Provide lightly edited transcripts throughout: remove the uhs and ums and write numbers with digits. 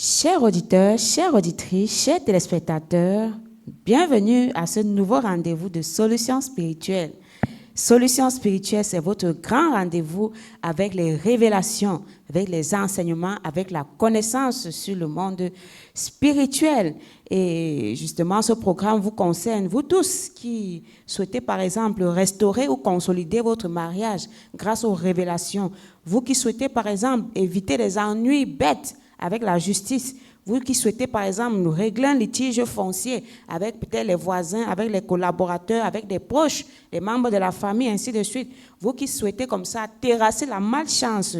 Chers auditeurs, chères auditrices, chers téléspectateurs, bienvenue à ce nouveau rendez-vous de Solutions spirituelles. Solutions spirituelles, c'est votre grand rendez-vous avec les révélations, avec les enseignements, avec la connaissance sur le monde spirituel. Et justement, ce programme vous concerne, vous tous qui souhaitez par exemple restaurer ou consolider votre mariage grâce aux révélations. Vous qui souhaitez par exemple éviter les ennuis bêtes avec la justice. Vous qui souhaitez, par exemple, nous régler un litige foncier avec peut-être les voisins, avec les collaborateurs, avec des proches, les membres de la famille, ainsi de suite. Vous qui souhaitez comme ça terrasser la malchance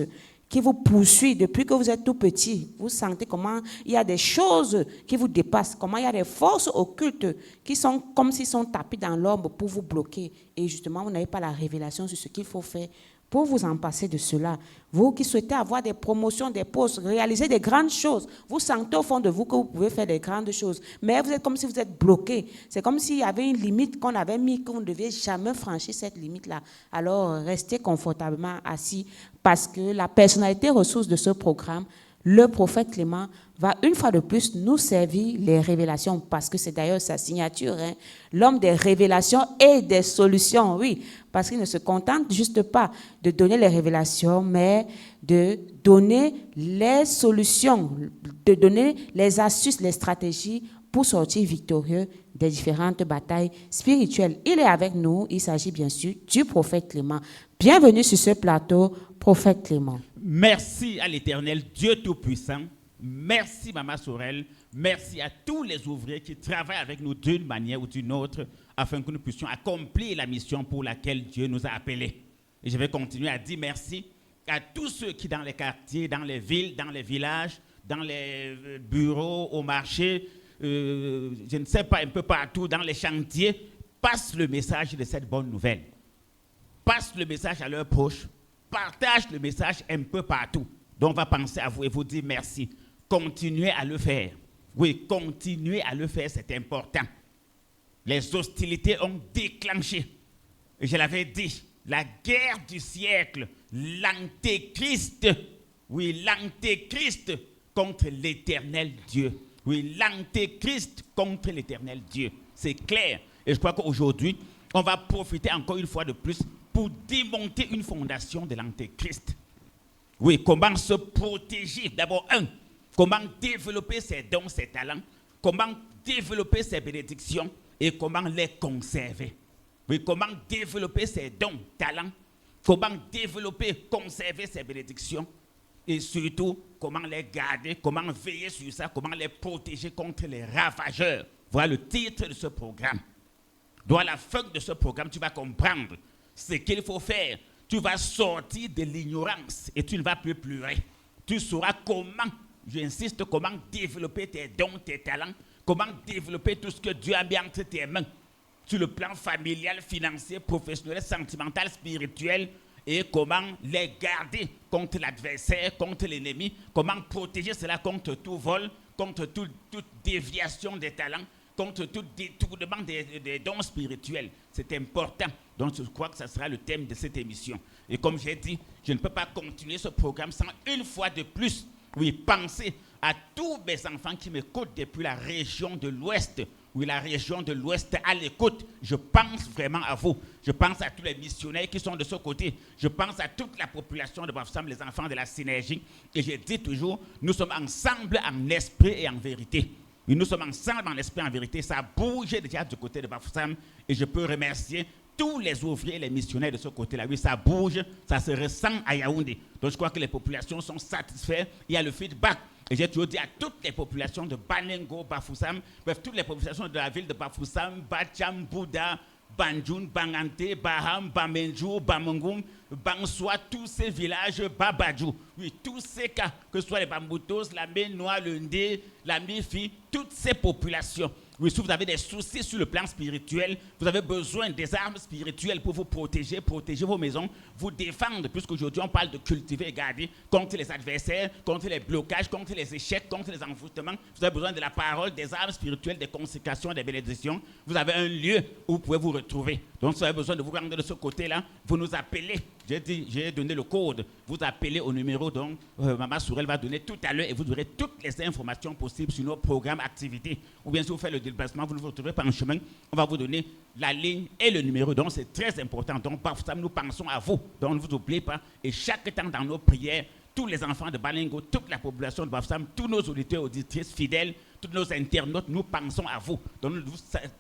qui vous poursuit depuis que vous êtes tout petit. Vous sentez comment il y a des choses qui vous dépassent, comment il y a des forces occultes qui sont comme s'ils sont tapis dans l'ombre pour vous bloquer. Et justement, vous n'avez pas la révélation sur ce qu'il faut faire pour vous en passer de cela. Vous qui souhaitez avoir des promotions, des postes, réaliser des grandes choses, vous sentez au fond de vous que vous pouvez faire des grandes choses, mais vous êtes comme si vous êtes bloqué. C'est comme s'il y avait une limite qu'on avait mis, que vous ne deviez jamais franchir cette limite-là. Alors, restez confortablement assis parce que la personnalité ressource de ce programme, le prophète Clément, va une fois de plus nous servir les révélations, parce que c'est d'ailleurs sa signature, hein, l'homme des révélations et des solutions, oui, parce qu'il ne se contente juste pas de donner les révélations, mais de donner les solutions, de donner les astuces, les stratégies pour sortir victorieux des différentes batailles spirituelles. Il est avec nous, il s'agit bien sûr du prophète Clément. Bienvenue sur ce plateau, prophète Clément. Merci à l'Éternel, Dieu Tout-Puissant. Merci, Maman Sorel. Merci à tous les ouvriers qui travaillent avec nous d'une manière ou d'une autre afin que nous puissions accomplir la mission pour laquelle Dieu nous a appelés. Et je vais continuer à dire merci à tous ceux qui, dans les quartiers, dans les villes, dans les villages, dans les bureaux, au marché, je ne sais pas, un peu partout, dans les chantiers, passent le message de cette bonne nouvelle. Passent le message à leurs proches. Partagent le message un peu partout. Donc, on va penser à vous et vous dire merci. Continuez à le faire. Oui, continuez à le faire, c'est important. Les hostilités ont déclenché. Et je l'avais dit, la guerre du siècle, l'antéchrist, oui, l'antéchrist contre l'éternel Dieu. Oui, l'antéchrist contre l'éternel Dieu. C'est clair. Et je crois qu'aujourd'hui, on va profiter encore une fois de plus pour démonter une fondation de l'antéchrist. Oui, comment se protéger? D'abord, comment développer ses dons, ses talents, comment développer ses bénédictions et comment les conserver. Oui, comment développer ses dons, talents, comment développer, conserver ses bénédictions et surtout, comment les garder, comment veiller sur ça, comment les protéger contre les ravageurs. Voilà le titre de ce programme. Donc, à la fin de ce programme, tu vas comprendre ce qu'il faut faire. Tu vas sortir de l'ignorance et tu ne vas plus pleurer. Tu sauras comment, j'insiste, comment développer tes dons, tes talents, comment développer tout ce que Dieu a mis entre tes mains, sur le plan familial, financier, professionnel, sentimental, spirituel, et comment les garder contre l'adversaire, contre l'ennemi, comment protéger cela contre tout vol, contre toute déviation des talents, contre tout détournement des dons spirituels. C'est important. Donc, je crois que ce sera le thème de cette émission. Et comme j'ai dit, je ne peux pas continuer ce programme sans une fois de plus, oui, penser à tous mes enfants qui m'écoutent depuis la région de l'Ouest, oui, la région de l'Ouest à l'écoute. Je pense vraiment à vous. Je pense à tous les missionnaires qui sont de ce côté. Je pense à toute la population de Bafoussam, les enfants de la synergie. Et je dis toujours, nous sommes ensemble en esprit et en vérité. Oui, nous sommes ensemble en esprit en vérité. Ça a bougé déjà du côté de Bafoussam. Et je peux remercier tous les ouvriers et les missionnaires de ce côté-là. Oui, ça bouge, ça se ressent à Yaoundé. Donc je crois que les populations sont satisfaites. Il y a le feedback. Et j'ai toujours dit à toutes les populations de Banengo, Bafoussam, bref, toutes les populations de la ville de Bafoussam, Bacham, Bouda, Banjoun, Bangante, Baham, Bamenjou, Bamongoum, Bansoi, tous ces villages, Babadjou. Oui, tous ces cas, que ce soit les Bamboutos, la Ménois, le Ndé, la Mifi, toutes ces populations. Oui, si vous avez des soucis sur le plan spirituel, vous avez besoin des armes spirituelles pour vous protéger, protéger vos maisons, vous défendre, puisqu'aujourd'hui on parle de cultiver et garder contre les adversaires, contre les blocages, contre les échecs, contre les envoûtements. Vous avez besoin de la parole, des armes spirituelles, des consécrations, des bénédictions. Vous avez un lieu où vous pouvez vous retrouver. Donc, si vous avez besoin de vous rendre de ce côté-là, vous nous appelez. J'ai donné le code. Vous appelez au numéro, donc Maman Sourel va donner tout à l'heure et vous aurez toutes les informations possibles sur nos programmes, activités. Ou bien si vous faites le déplacement, vous ne vous retrouvez pas en chemin, on va vous donner la ligne et le numéro. Donc, c'est très important. Donc, parfois, nous pensons à vous. Donc, ne vous oubliez pas. Et chaque temps dans nos prières, tous les enfants de Balingo, toute la population de Bafoussam, tous nos auditeurs, auditrices fidèles, tous nos internautes, nous pensons à vous. Donc,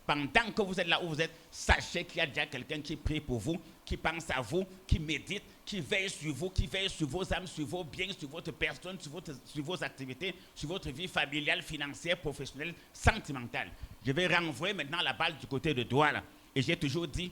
pendant que vous êtes là où vous êtes, sachez qu'il y a déjà quelqu'un qui prie pour vous, qui pense à vous, qui médite, qui veille sur vous, qui veille sur vos âmes, sur vos biens, sur votre personne, sur vos activités, sur votre vie familiale, financière, professionnelle, sentimentale. Je vais renvoyer maintenant la balle du côté de Douala. Et j'ai toujours dit...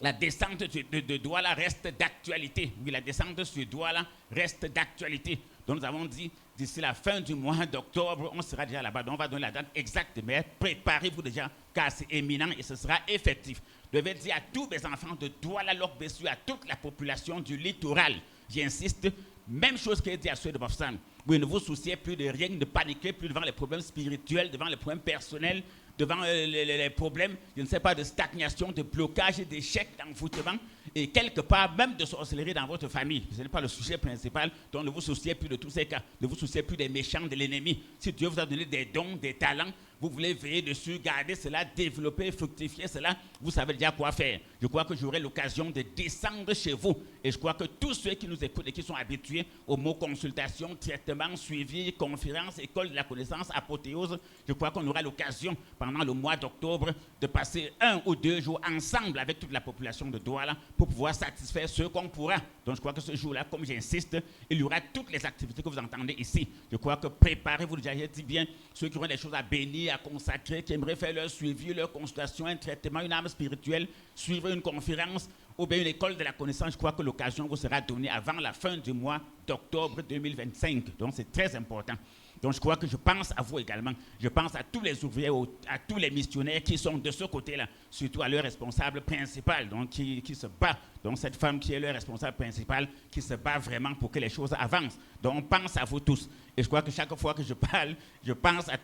la descente de Douala reste d'actualité. Oui, la descente sur Douala reste d'actualité. Donc nous avons dit, d'ici la fin du mois d'octobre, on sera déjà là-bas. Donc on va donner la date exacte, mais préparez-vous déjà, car c'est éminent et ce sera effectif. Je vais dire à tous mes enfants de Douala, Lok-Bessu, à toute la population du littoral, j'insiste, même chose que dit à ceux de Bafoussam. Oui, ne vous souciez plus de rien, ne paniquez plus devant les problèmes spirituels, devant les problèmes personnels, devant les problèmes, je ne sais pas, de stagnation, de blocage, d'échec, d'envoûtement, et quelque part même de sorcellerie dans votre famille. Ce n'est pas le sujet principal, donc ne vous souciez plus de tous ces cas, ne vous souciez plus des méchants, de l'ennemi. Si Dieu vous a donné des dons, des talents, vous voulez veiller dessus, garder cela, développer, fructifier cela, vous savez déjà quoi faire. Je crois que j'aurai l'occasion de descendre chez vous, et je crois que tous ceux qui nous écoutent et qui sont habitués aux mots consultation, traitement, suivi, conférence, école de la connaissance, apothéose, je crois qu'on aura l'occasion pendant le mois d'octobre de passer 1 ou 2 jours ensemble avec toute la population de Douala pour pouvoir satisfaire ceux qu'on pourra. Donc je crois que ce jour-là, comme j'insiste, il y aura toutes les activités que vous entendez ici. Je crois que préparez-vous déjà, j'ai dit bien, ceux qui auront des choses à bénir, à consacrer, qui aimeraient faire leur suivi, leur consultation, un traitement, une âme spirituelle, suivre une conférence ou bien une école de la connaissance, je crois que l'occasion vous sera donnée avant la fin du mois d'octobre 2025. Donc c'est très important. Donc je crois que je pense à vous également. Je pense à tous les ouvriers, à tous les missionnaires qui sont de ce côté-là, surtout à leur responsable principal, donc qui se bat. Donc cette femme qui est leur responsable principal, qui se bat vraiment pour que les choses avancent. Donc on pense à vous tous. Et je crois que chaque fois que je parle, je pense à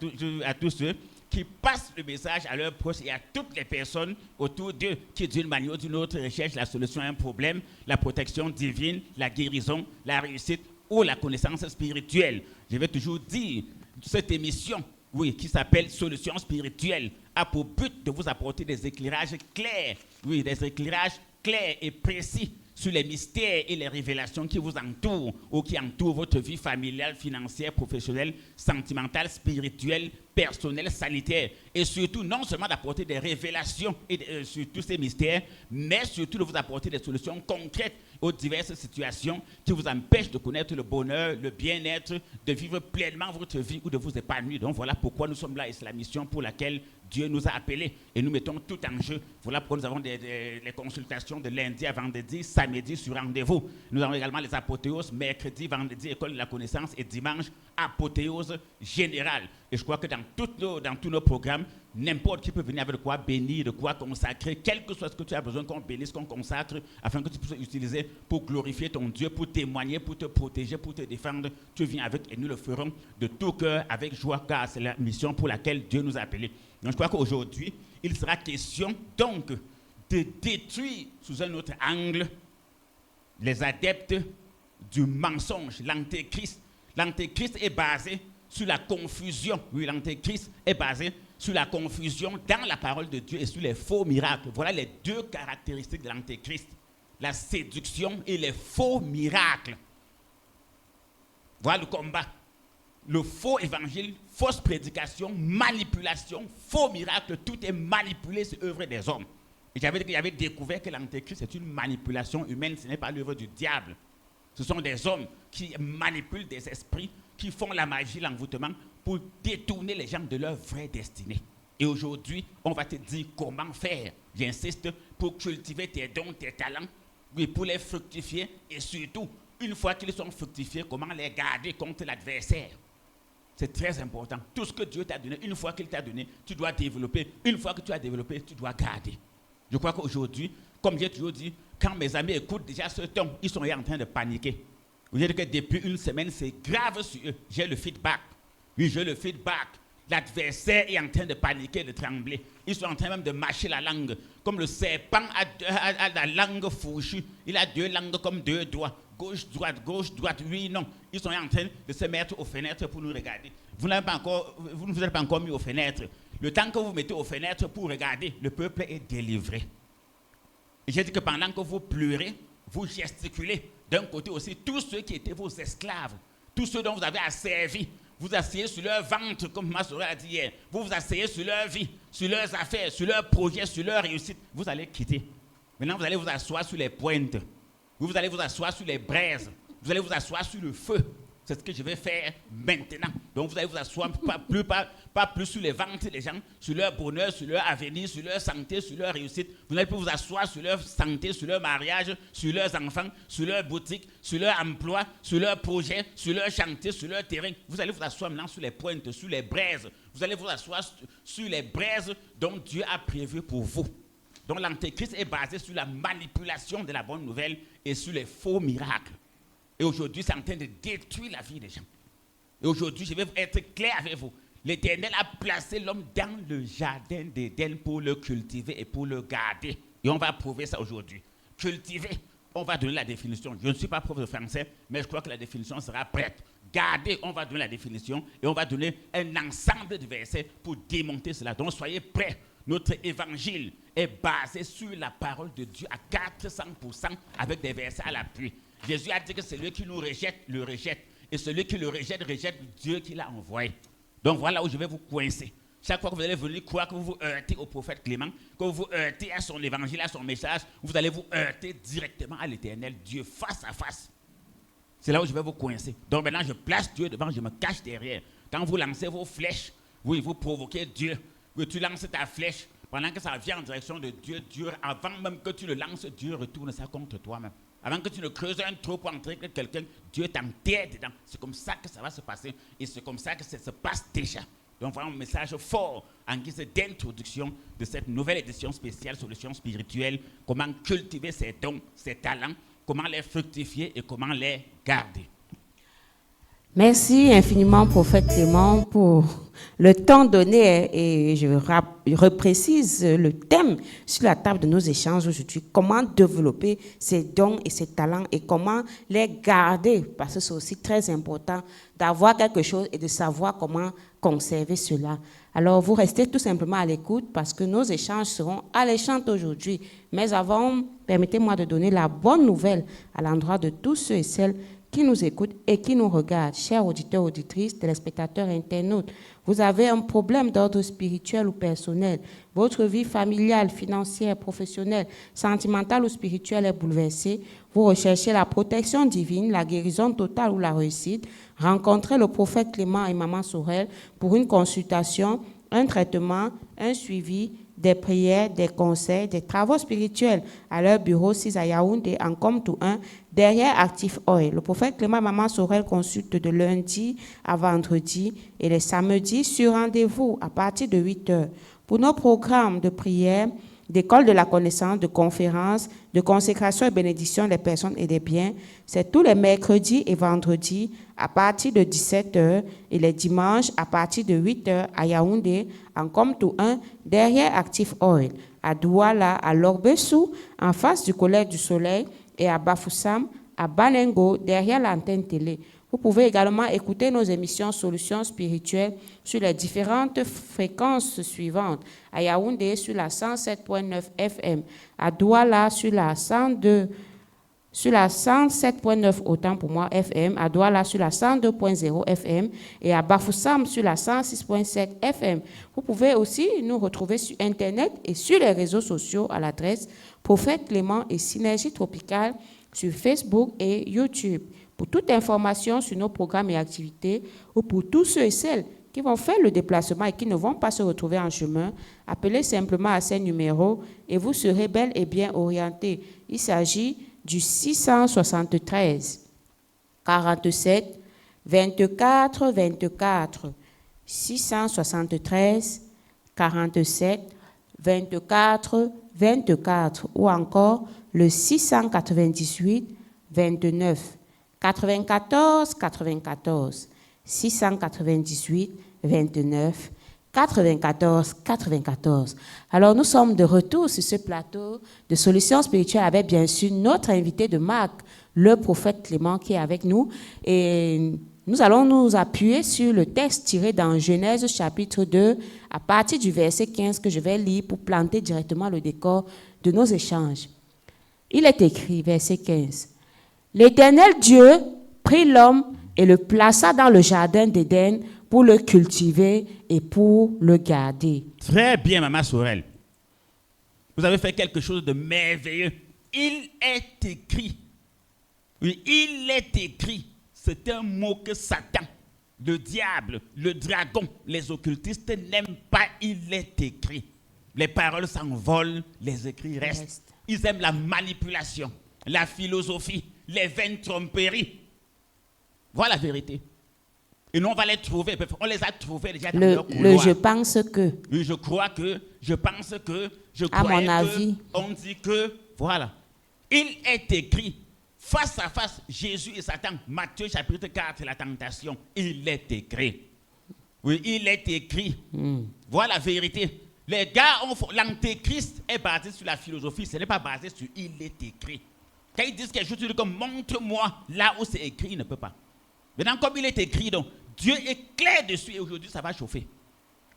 tous ceux qui passent le message à leurs proches et à toutes les personnes autour d'eux qui d'une manière ou d'une autre recherchent la solution à un problème, la protection divine, la guérison, la réussite ou la connaissance spirituelle. Je vais toujours dire, cette émission, oui, qui s'appelle Solutions spirituelles, a pour but de vous apporter des éclairages clairs, oui, des éclairages clairs et précis sur les mystères et les révélations qui vous entourent ou qui entourent votre vie familiale, financière, professionnelle, sentimentale, spirituelle, personnelle, sanitaire. Et surtout, non seulement d'apporter des révélations sur tous ces mystères, mais surtout de vous apporter des solutions concrètes aux diverses situations qui vous empêchent de connaître le bonheur, le bien-être, de vivre pleinement votre vie ou de vous épanouir. Donc voilà pourquoi nous sommes là et c'est la mission pour laquelle Dieu nous a appelés et nous mettons tout en jeu. Voilà pourquoi nous avons les consultations de lundi à vendredi, samedi sur rendez-vous. Nous avons également les apothéoses, mercredi, vendredi, école de la connaissance et dimanche, apothéose générale. Et je crois que dans tous nos programmes, n'importe qui peut venir avec de quoi bénir, de quoi consacrer, quel que soit ce que tu as besoin qu'on bénisse, qu'on consacre, afin que tu puisses utiliser pour glorifier ton Dieu, pour témoigner, pour te protéger, pour te défendre. Tu viens avec et nous le ferons de tout cœur, avec joie, car c'est la mission pour laquelle Dieu nous a appelés. Donc je crois qu'aujourd'hui, il sera question donc de détruire sous un autre angle les adeptes du mensonge, l'antéchrist. L'antéchrist est basé sur la confusion. Oui, l'antéchrist est basé sur la confusion dans la parole de Dieu et sur les faux miracles. Voilà les deux caractéristiques de l'antéchrist. La séduction et les faux miracles. Voilà le combat. Le faux évangile, fausse prédication, manipulation, faux miracle, tout est manipulé, c'est œuvre des hommes. Et j'avais découvert que l'antéchrist c'est une manipulation humaine, ce n'est pas l'œuvre du diable. Ce sont des hommes qui manipulent des esprits, qui font la magie, l'envoûtement, pour détourner les gens de leur vraie destinée. Et aujourd'hui, on va te dire comment faire. J'insiste, pour cultiver tes dons, tes talents, oui, pour les fructifier, et surtout, une fois qu'ils sont fructifiés, comment les garder contre l'adversaire. C'est très important. Tout ce que Dieu t'a donné, une fois qu'il t'a donné, tu dois développer. Une fois que tu as développé, tu dois garder. Je crois qu'aujourd'hui, comme j'ai toujours dit, quand mes amis écoutent déjà ce ton, ils sont en train de paniquer. Vous dites que depuis une semaine, c'est grave sur eux. J'ai le feedback. Oui, j'ai le feedback. L'adversaire est en train de paniquer, de trembler. Ils sont en train même de mâcher la langue. Comme le serpent a la langue fourchue. Il a deux langues comme deux doigts. Gauche, droite, oui, non. Ils sont en train de se mettre aux fenêtres pour nous regarder. Vous ne vous êtes pas encore mis aux fenêtres. Le temps que vous mettez aux fenêtres pour regarder, le peuple est délivré. Et j'ai dit que pendant que vous pleurez, vous gesticulez. D'un côté aussi, tous ceux qui étaient vos esclaves, tous ceux dont vous avez asservi, vous asseyez sur leur ventre, comme ma soeur a dit hier. Vous vous asseyez sur leur vie, sur leurs affaires, sur leurs projets, sur leur réussite. Vous allez quitter. Maintenant, vous allez vous asseoir sur les pointes. Vous allez vous asseoir sur les braises. Vous allez vous asseoir sur le feu. C'est ce que je vais faire maintenant. Donc, vous allez vous asseoir pas plus sur les ventes des gens, sur leur bonheur, sur leur avenir, sur leur santé, sur leur réussite. Vous n'allez plus vous asseoir sur leur santé, sur leur mariage, sur leurs enfants, sur leur boutique, sur leur emploi, sur leurs projets, sur leur chantier, sur leur terrain. Vous allez vous asseoir maintenant sur les pointes, sur les braises. Vous allez vous asseoir sur les braises dont Dieu a prévu pour vous. Donc, l'antéchrist est basé sur la manipulation de la bonne nouvelle et sur les faux miracles. Et aujourd'hui, c'est en train de détruire la vie des gens. Et aujourd'hui, je vais être clair avec vous. L'Éternel a placé l'homme dans le jardin d'Éden pour le cultiver et pour le garder. Et on va prouver ça aujourd'hui. Cultiver, on va donner la définition. Je ne suis pas prof de français, mais je crois que la définition sera prête. Garder, on va donner la définition et on va donner un ensemble de versets pour démonter cela. Donc, soyez prêts. Notre évangile est basé sur la parole de Dieu à 400% avec des versets à l'appui. Jésus a dit que celui qui nous rejette, le rejette. Et celui qui le rejette, rejette Dieu qui l'a envoyé. Donc voilà où je vais vous coincer. Chaque fois que vous allez venir croire que vous vous heurtez au prophète Clément, que vous vous heurtez à son évangile, à son message, vous allez vous heurter directement à l'Éternel Dieu, face à face. C'est là où je vais vous coincer. Donc maintenant, je place Dieu devant, je me cache derrière. Quand vous lancez vos flèches, oui, vous provoquez Dieu. Oui, tu lances ta flèche, pendant que ça vient en direction de Dieu, Dieu, avant même que tu le lances, Dieu retourne ça contre toi-même. Avant que tu ne creuses un trou pour entrer avec quelqu'un, Dieu t'enterre dedans. C'est comme ça que ça va se passer et c'est comme ça que ça se passe déjà. Donc voilà un message fort en guise d'introduction de cette nouvelle édition spéciale Solutions spirituelles. Comment cultiver ses dons, ses talents, comment les fructifier et comment les garder. Merci infiniment, prophète Clément, pour le temps donné et je reprécise le thème sur la table de nos échanges aujourd'hui. Comment développer ces dons et ces talents et comment les garder, parce que c'est aussi très important d'avoir quelque chose et de savoir comment conserver cela. Alors, vous restez tout simplement à l'écoute parce que nos échanges seront alléchants aujourd'hui. Mais avant, permettez-moi de donner la bonne nouvelle à l'endroit de tous ceux et celles qui nous écoutent et qui nous regardent. Chers auditeurs, auditrices, téléspectateurs, internautes, vous avez un problème d'ordre spirituel ou personnel. Votre vie familiale, financière, professionnelle, sentimentale ou spirituelle est bouleversée. Vous recherchez la protection divine, la guérison totale ou la réussite. Rencontrez le prophète Clément et Maman Sorel pour une consultation, un traitement, un suivi, des prières, des conseils, des travaux spirituels à leur bureau 6 à Yaoundé, en Comtou 1, derrière Active Oil. Le prophète Clément Maman Sorel consulte de lundi à vendredi et les samedis sur rendez-vous à partir de 8 heures. Pour nos programmes de prière, d'école de la connaissance, de conférences, de consécration et bénédiction des personnes et des biens, c'est tous les mercredis et vendredis à partir de 17h et les dimanches à partir de 8h à Yaoundé, en Comtou 1, derrière Active Oil, à Douala, à Lorbessou, en face du Collège du Soleil, et à Bafoussam, à Banengo, derrière l'antenne télé. Vous pouvez également écouter nos émissions Solutions spirituelles sur les différentes fréquences suivantes. À Yaoundé sur la 107.9 FM, à Douala sur la 107.9 autant pour moi FM, à Douala sur la 102.0 FM et à Bafoussam sur la 106.7 FM. Vous pouvez aussi nous retrouver sur Internet et sur les réseaux sociaux à l'adresse Prophète Clément et Synergie Tropicale sur Facebook et YouTube. Pour toute information sur nos programmes et activités, ou pour tous ceux et celles qui vont faire le déplacement et qui ne vont pas se retrouver en chemin, appelez simplement à ces numéros et vous serez bel et bien orientés. Il s'agit du 673 47 24 24, 673 47 24 24 ou encore le 698 29 94 94, 698 29 94, 94. Alors, nous sommes de retour sur ce plateau de Solutions spirituelles avec bien sûr notre invité de marque, le prophète Clément, qui est avec nous. Et nous allons nous appuyer sur le texte tiré dans Genèse chapitre 2, à partir du verset 15 que je vais lire pour planter directement le décor de nos échanges. Il est écrit, verset 15, « L'Éternel Dieu prit l'homme et le plaça dans le jardin d'Éden pour le cultiver et pour le garder. » Très bien, Maman Sorel. Vous avez fait quelque chose de merveilleux. Il est écrit. Oui, il est écrit. C'est un mot que Satan, le diable, le dragon, les occultistes n'aiment pas. Il est écrit. Les paroles s'envolent, les écrits restent. Ils aiment la manipulation, la philosophie, les vaines tromperies. Voilà la vérité. Et nous, on va les trouver. On les a trouvés déjà dans leur couloir. Je pense que. Oui, je crois que, je pense que, je crois que. À mon avis. On dit que, voilà. Il est écrit, face à face, Jésus et Satan, Matthieu chapitre 4, la tentation. Il est écrit. Oui, il est écrit. Voilà la vérité. Les gars, l'antéchrist est basé sur la philosophie, ce n'est pas basé sur il est écrit. Quand ils disent quelque chose, ils disent comme montre-moi là où c'est écrit, il ne peut pas. Maintenant, comme il est écrit, donc, Dieu est clair dessus et aujourd'hui, ça va chauffer.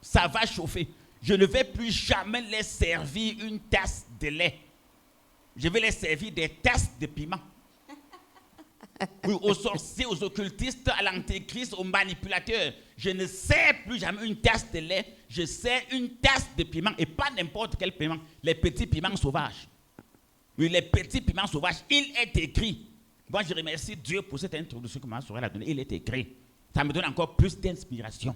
Ça va chauffer. Je ne vais plus jamais les servir une tasse de lait. Je vais les servir des tasses de piment. Oui, aux sorciers, aux occultistes, à l'antéchrist, aux manipulateurs. Je ne sers plus jamais une tasse de lait. Je sers une tasse de piment et pas n'importe quel piment. Les petits piments sauvages. Oui, les petits piments sauvages. Il est écrit. Moi, je remercie Dieu pour cette introduction que Maman Sorel a donnée. Il est écrit. Ça me donne encore plus d'inspiration.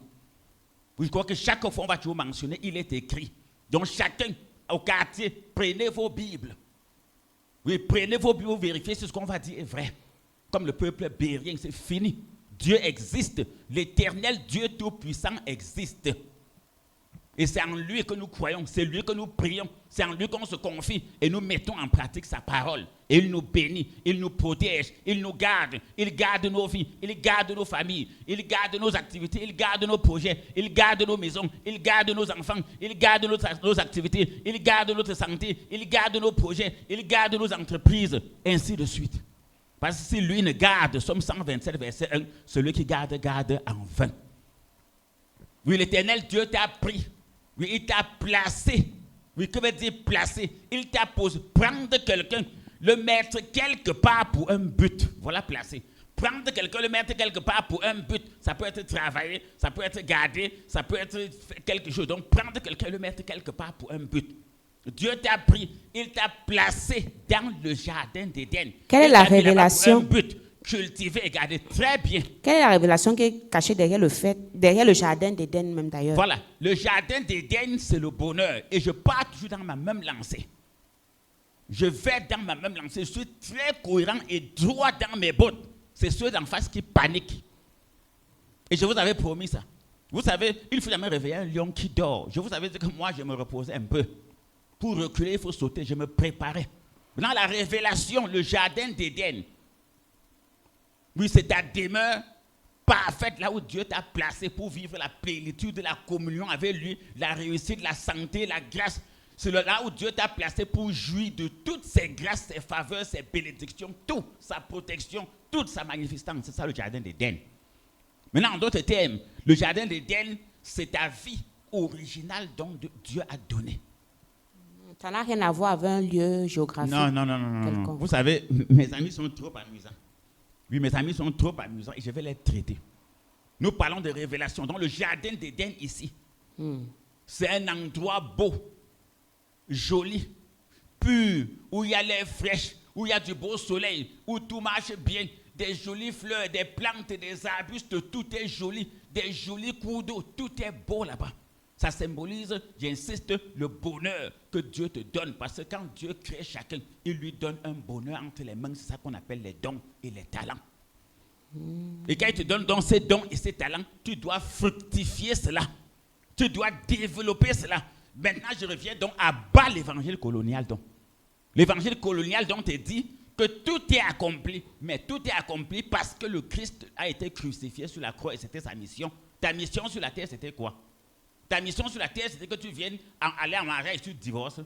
Oui, je crois que chaque fois, on va toujours mentionner, il est écrit. Donc, chacun, au quartier, prenez vos Bibles. Oui, prenez vos Bibles, vérifiez si ce qu'on va dire est vrai. Comme le peuple bérien, c'est fini. Dieu existe. L'Éternel Dieu Tout-Puissant existe. Et c'est en lui que nous croyons, c'est lui que nous prions, c'est en lui qu'on se confie et nous mettons en pratique sa parole. Et il nous bénit, il nous protège, il nous garde, il garde nos vies, il garde nos familles, il garde nos activités, il garde nos projets, il garde nos maisons, il garde nos enfants, il garde nos activités, il garde notre santé, il garde nos projets, il garde nos entreprises, ainsi de suite. Parce que si lui ne garde, Somme 127, verset 1, celui qui garde, garde en vain. Oui, l'Éternel Dieu t'a pris. Oui, il t'a placé. Oui, que veut dire placer? Il t'a posé. Prendre quelqu'un, le mettre quelque part pour un but. Voilà, placer. Prendre quelqu'un, le mettre quelque part pour un but. Ça peut être travailler, ça peut être garder, ça peut être quelque chose. Donc, prendre quelqu'un, le mettre quelque part pour un but. Dieu t'a pris, il t'a placé dans le jardin d'Éden. Quelle est la révélation? Un but. Cultiver et garder très bien. Quelle est la révélation qui est cachée derrière le jardin d'Éden même d'ailleurs? Voilà, le jardin d'Éden, c'est le bonheur. Et je pars toujours dans ma même lancée. Je vais dans ma même lancée. Je suis très cohérent et droit dans mes bottes. C'est ceux d'en face qui paniquent. Et je vous avais promis ça. Vous savez, il ne faut jamais réveiller un lion qui dort. Je vous avais dit que moi, je me reposais un peu. Pour reculer, il faut sauter. Je me préparais. Dans la révélation, le jardin d'Éden, oui, c'est ta demeure parfaite là où Dieu t'a placé pour vivre la plénitude de la communion avec lui, la réussite, la santé, la grâce. C'est là où Dieu t'a placé pour jouir de toutes ses grâces, ses faveurs, ses bénédictions, toute sa protection, toute sa magnificence. C'est ça le jardin d'Éden. Maintenant, en d'autres termes, le jardin d'Éden, c'est ta vie originale dont Dieu a donné. Ça n'a rien à voir avec un lieu géographique. Non. Vous savez, mes amis sont trop amusants. Oui, mes amis sont trop amusants et je vais les traiter. Nous parlons de révélation. Dans le jardin d'Éden ici, c'est un endroit beau, joli, pur, où il y a l'air fraîche, où il y a du beau soleil, où tout marche bien, des jolies fleurs, des plantes, des arbustes, tout est joli, des jolis cours d'eau, tout est beau là-bas. Ça symbolise, j'insiste, le bonheur que Dieu te donne. Parce que quand Dieu crée chacun, il lui donne un bonheur entre les mains. C'est ça qu'on appelle les dons et les talents. Et quand il te donne donc ces dons et ces talents, tu dois fructifier cela. Tu dois développer cela. Maintenant, je reviens donc à bas l'évangile colonial. Donc. L'évangile colonial donc te dit que tout est accompli. Mais tout est accompli parce que le Christ a été crucifié sur la croix et c'était sa mission. Ta mission sur la terre, c'était quoi? Ta mission sur la terre, c'était que tu viennes aller en mariage et tu te divorces.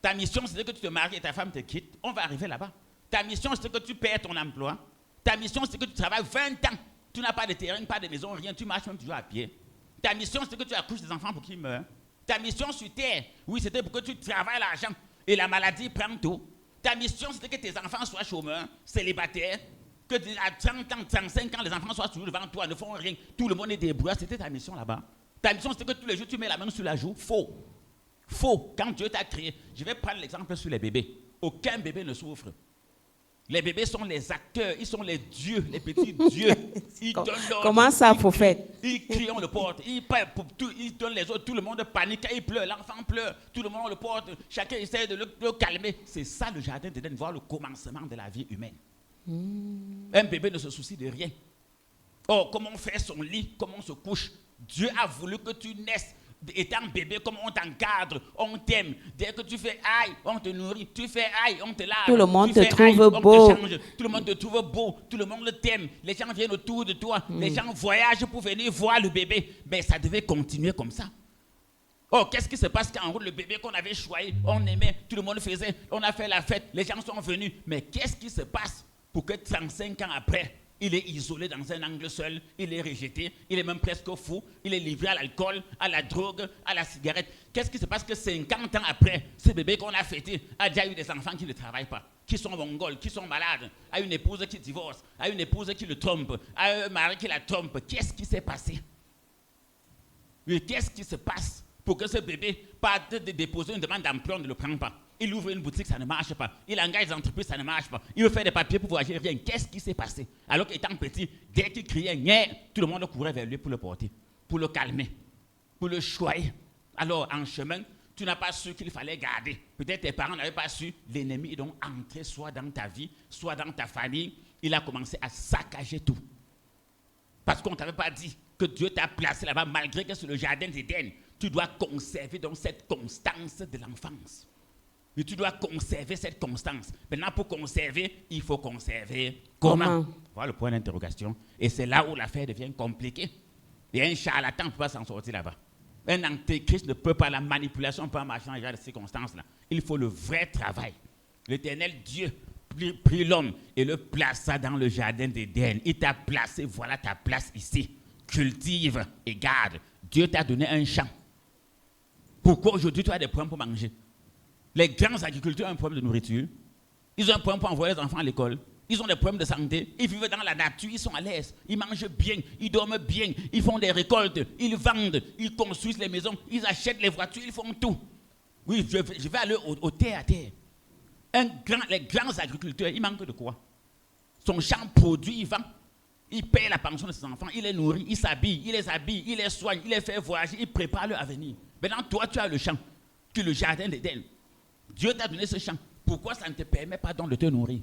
Ta mission, c'était que tu te maries et ta femme te quitte. On va arriver là-bas. Ta mission, c'était que tu perds ton emploi. Ta mission, c'est que tu travailles 20 ans. Tu n'as pas de terrain, pas de maison, rien. Tu marches même toujours à pied. Ta mission, c'est que tu accouches des enfants pour qu'ils meurent. Ta mission sur terre, oui, c'était pour que tu travailles l'argent. Et la maladie prend tout. Ta mission, c'était que tes enfants soient chômeurs, célibataires. Que à 30 ans, 35 ans, les enfants soient toujours devant toi, ne font rien. Tout le monde est débrouillard. C'était ta mission là-bas. Ta mission, c'était que tous les jours, tu mets la main sur la joue. Faux. Faux. Quand Dieu t'a créé, je vais prendre l'exemple sur les bébés. Aucun bébé ne souffre. Les bébés sont les acteurs, ils sont les dieux, les petits dieux. Ils donnent l'ordre. Comment ça, prophète? Ils crient, on le porte. Ils donnent les autres, tout le monde panique, il pleure, l'enfant pleure, tout le monde le porte, chacun essaie de le calmer. C'est ça le jardin d'Éden, voir le commencement de la vie humaine. Un bébé ne se soucie de rien. Oh, comment on fait son lit, comment on se couche. Dieu a voulu que tu naisses. Étant bébé, comme on t'encadre, on t'aime. Dès que tu fais aïe, on te nourrit. Tu fais aïe, on te lave. Tout le monde te trouve beau. Tout le monde te trouve beau. Tout le monde t'aime. Les gens viennent autour de toi. Les gens voyagent pour venir voir le bébé. Mais ça devait continuer comme ça. Oh, qu'est-ce qui se passe quand le bébé qu'on avait choisi, on aimait, tout le monde faisait, on a fait la fête, les gens sont venus. Mais qu'est-ce qui se passe pour que 35 ans après, il est isolé dans un angle seul, il est rejeté, il est même presque fou, il est livré à l'alcool, à la drogue, à la cigarette. Qu'est-ce qui se passe que 50 ans après, ce bébé qu'on a fêté a déjà eu des enfants qui ne travaillent pas, qui sont mongols, qui sont malades, a une épouse qui divorce, a une épouse qui le trompe, a un mari qui la trompe. Qu'est-ce qui s'est passé? Mais qu'est-ce qui se passe pour que ce bébé, pas de déposer une demande d'emploi, ne le prend pas? Il ouvre une boutique, ça ne marche pas. Il engage des entreprises, ça ne marche pas. Il veut faire des papiers pour voyager, rien. Qu'est-ce qui s'est passé? Alors qu'étant petit, dès qu'il criait, tout le monde courait vers lui pour le porter, pour le calmer, pour le choyer. Alors, en chemin, tu n'as pas su qu'il fallait garder. Peut-être tes parents n'avaient pas su. L'ennemi est donc entré soit dans ta vie, soit dans ta famille. Il a commencé à saccager tout. Parce qu'on ne t'avait pas dit que Dieu t'a placé là-bas, malgré que c'est le jardin d'Éden. Tu dois conserver donc cette constance de l'enfance. Mais tu dois conserver cette constance. Maintenant, pour conserver, il faut conserver comment? Voilà le point d'interrogation. Et c'est là où l'affaire devient compliquée. Et un charlatan ne peut pas s'en sortir là-bas. Un antéchrist ne peut pas, la manipulation ne peut pas marcher dans ces circonstances-là. Il faut le vrai travail. L'Éternel Dieu prit l'homme et le plaça dans le jardin d'Éden. Il t'a placé, voilà ta place ici. Cultive et garde. Dieu t'a donné un champ. Pourquoi aujourd'hui tu as des problèmes pour manger? Les grands agriculteurs ont un problème de nourriture. Ils ont un problème pour envoyer les enfants à l'école. Ils ont des problèmes de santé. Ils vivent dans la nature. Ils sont à l'aise. Ils mangent bien. Ils dorment bien. Ils font des récoltes. Ils vendent. Ils construisent les maisons. Ils achètent les voitures. Ils font tout. Oui, je vais aller au terre à terre. Les grands agriculteurs, ils manquent de quoi? Son champ produit, il vend. Il paye la pension de ses enfants. Il les nourrit. Il s'habille. Il les habille. Il les soigne. Il les fait voyager. Il prépare leur avenir. Maintenant, toi, tu as le champ. Tu es le jardin d'Éden. Dieu t'a donné ce champ. Pourquoi ça ne te permet pas donc de te nourrir?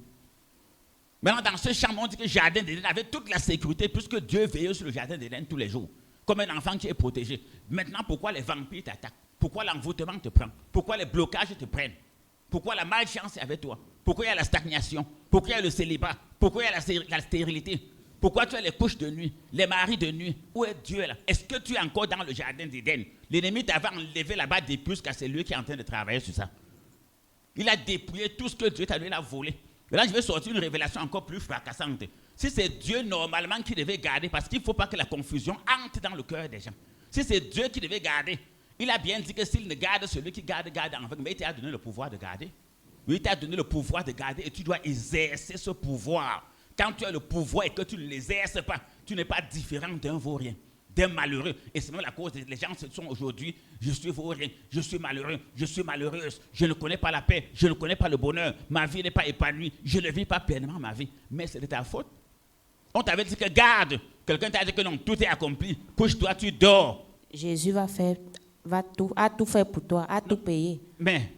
Maintenant, dans ce champ, on dit que le jardin d'Éden avait toute la sécurité puisque Dieu veillait sur le jardin d'Éden tous les jours. Comme un enfant qui est protégé. Maintenant, pourquoi les vampires t'attaquent? Pourquoi l'envoûtement te prend? Pourquoi les blocages te prennent? Pourquoi la malchance est avec toi? Pourquoi il y a la stagnation? Pourquoi il y a le célibat? Pourquoi il y a la stérilité? Pourquoi tu as les couches de nuit, les maris de nuit? Où est Dieu là? Est-ce que tu es encore dans le jardin d'Éden? L'ennemi t'avait enlevé là-bas des puces car c'est lui qui est en train de travailler sur ça. Il a dépouillé tout ce que Dieu t'a donné, il a volé. Et là, je vais sortir une révélation encore plus fracassante. Si c'est Dieu normalement qui devait garder, parce qu'il ne faut pas que la confusion entre dans le cœur des gens. Si c'est Dieu qui devait garder, il a bien dit que s'il ne garde celui qui garde, garde en vain. Mais il t'a donné le pouvoir de garder. Oui, il t'a donné le pouvoir de garder et tu dois exercer ce pouvoir. Quand tu as le pouvoir et que tu ne l'exerces pas, tu n'es pas différent d'un vaurien, d'un malheureux. Et c'est même la cause des gens se sont aujourd'hui, je suis vaurien, je suis malheureux, je suis malheureuse, je ne connais pas la paix, je ne connais pas le bonheur, ma vie n'est pas épanouie, je ne vis pas pleinement ma vie. Mais c'est de ta faute. On t'avait dit que garde. Quelqu'un t'a dit que non, tout est accompli. Couche-toi, tu dors. Jésus a tout fait pour toi, a tout payé. Mais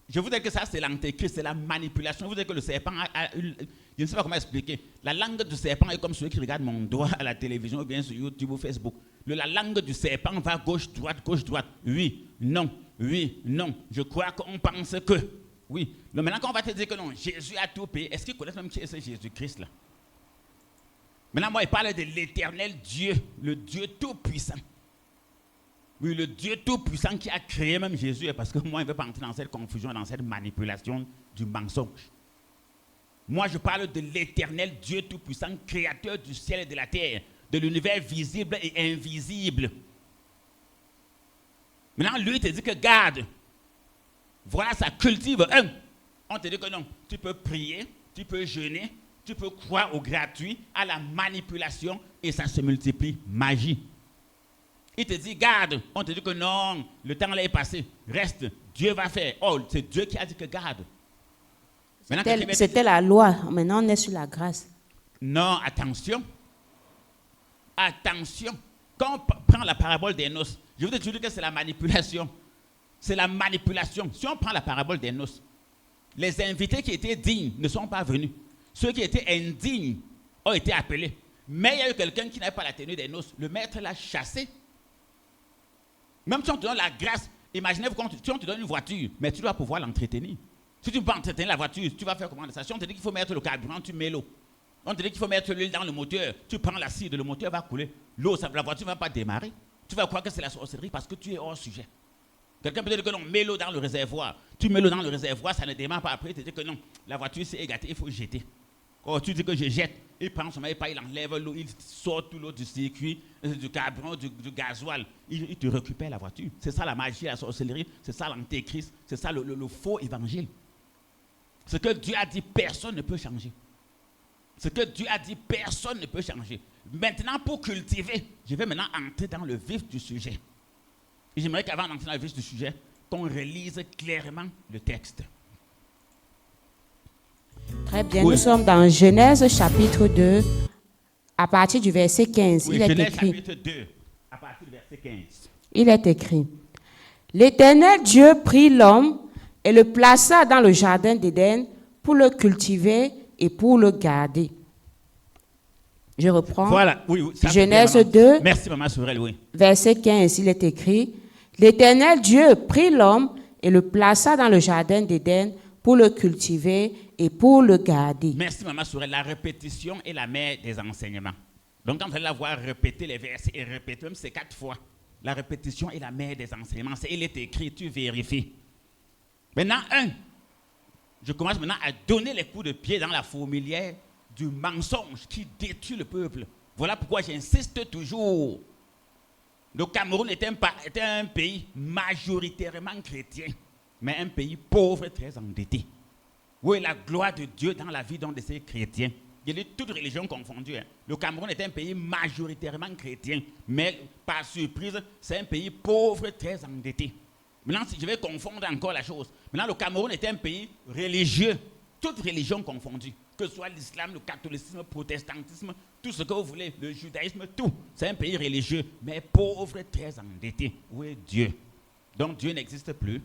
je vous dis que ça, c'est l'antéchrist, c'est la manipulation. Je vous dis que le serpent je ne sais pas comment expliquer. La langue du serpent est comme celui qui regarde mon doigt à la télévision ou bien sur YouTube ou Facebook. La langue du serpent va gauche, droite. Oui, non, Je crois qu'on pense que. Oui. Mais maintenant, quand on va te dire que non, Jésus a tout payé, est-ce qu'ils connaissent même qui est ce Jésus-Christ là? Maintenant, moi, il parle de l'éternel Dieu, le Dieu tout-puissant. Oui, le Dieu Tout-Puissant qui a créé même Jésus, parce que moi, il ne veut pas entrer dans cette confusion, dans cette manipulation du mensonge. Moi, je parle de l'éternel Dieu Tout-Puissant, créateur du ciel et de la terre, de l'univers visible et invisible. Maintenant, lui, il te dit que garde. Voilà, ça cultive. On te dit que non, tu peux prier, tu peux jeûner, tu peux croire au gratuit, à la manipulation, et ça se multiplie. Magie. Il te dit, garde. On te dit que non, le temps là est passé. Reste. Dieu va faire. Oh, c'est Dieu qui a dit que garde. C'était la loi. Maintenant, on est sur la grâce. Non, attention. Attention. Quand on prend la parabole des noces, je vous ai dit que c'est la manipulation. C'est la manipulation. Si on prend la parabole des noces, les invités qui étaient dignes ne sont pas venus. Ceux qui étaient indignes ont été appelés. Mais il y a eu quelqu'un qui n'avait pas la tenue des noces. Le maître l'a chassé. Même si on te donne la grâce, imaginez-vous si on te donne une voiture, mais tu dois pouvoir l'entretenir. Si tu ne peux pas entretenir la voiture, tu vas faire comment ça? Si on te dit qu'il faut mettre le carburant, tu mets l'eau. On te dit qu'il faut mettre l'huile dans le moteur, tu prends l'acide, le moteur va couler. L'eau, la voiture ne va pas démarrer. Tu vas croire que c'est la sorcellerie parce que tu es hors sujet. Quelqu'un peut te dire que non, mets l'eau dans le réservoir. Tu mets l'eau dans le réservoir, ça ne démarre pas après. Tu te dis que non, la voiture s'est égatée, il faut jeter. Oh, tu dis que je jette. Il prend son maille, il enlève l'eau, il sort tout l'eau du circuit, du carburant, du gasoil. Il te récupère la voiture. C'est ça la magie, la sorcellerie. C'est ça l'antéchrist. C'est ça le faux évangile. Ce que Dieu a dit, personne ne peut changer. Ce que Dieu a dit, personne ne peut changer. Maintenant, pour cultiver, je vais maintenant entrer dans le vif du sujet. Et j'aimerais qu'avant d'entrer dans le vif du sujet, qu'on relise clairement le texte. Très bien, oui. Nous sommes dans Genèse chapitre 2, à partir du verset 15. Oui, il est Genèse écrit, chapitre 2, à partir du verset 15. Il est écrit, l'Éternel Dieu prit l'homme et le plaça dans le jardin d'Éden pour le cultiver et pour le garder. Je reprends. Voilà, oui, Genèse 2, merci, Maman Sourel, oui. Verset 15, il est écrit, l'Éternel Dieu prit l'homme et le plaça dans le jardin d'Éden pour le cultiver et pour le garder. Merci, Maman Sourel. La répétition est la mère des enseignements. Donc, quand vous allez la voir répéter les versets et répéter, même c'est 4 fois, la répétition est la mère des enseignements. Il est écrit, tu vérifies. Maintenant, je commence maintenant à donner les coups de pied dans la fourmilière du mensonge qui détruit le peuple. Voilà pourquoi j'insiste toujours. Le Cameroun est un pays majoritairement chrétien, mais un pays pauvre et très endetté. Où est la gloire de Dieu dans la vie d'un de ces chrétiens? Il y a toutes religions confondues. Le Cameroun est un pays majoritairement chrétien, mais par surprise, c'est un pays pauvre et très endetté. Maintenant, si je vais confondre encore la chose, maintenant le Cameroun est un pays religieux, toutes religions confondues, que ce soit l'islam, le catholicisme, le protestantisme, tout ce que vous voulez, le judaïsme, tout. C'est un pays religieux, mais pauvre et très endetté. Où est Dieu? Donc Dieu n'existe plus,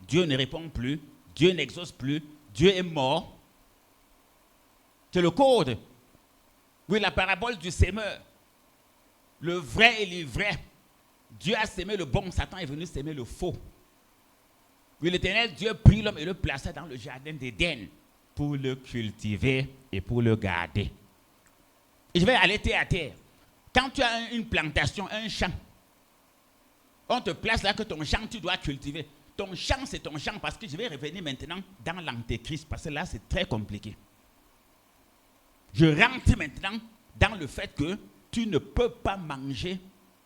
Dieu ne répond plus, Dieu n'exauce plus, Dieu est mort. C'est le code. Oui, la parabole du sémeur. Le vrai et l'ivraie. Dieu a sémé le bon, Satan est venu sémer le faux. Oui, l'Éternel Dieu prit l'homme et le plaça dans le jardin d'Éden pour le cultiver et pour le garder. Et je vais aller terre à terre. Quand tu as une plantation, un champ, on te place là que ton champ, tu dois cultiver. Ton champ, c'est ton champ parce que je vais revenir maintenant dans l'antéchrist parce que là, c'est très compliqué. Je rentre maintenant dans le fait que tu ne peux pas manger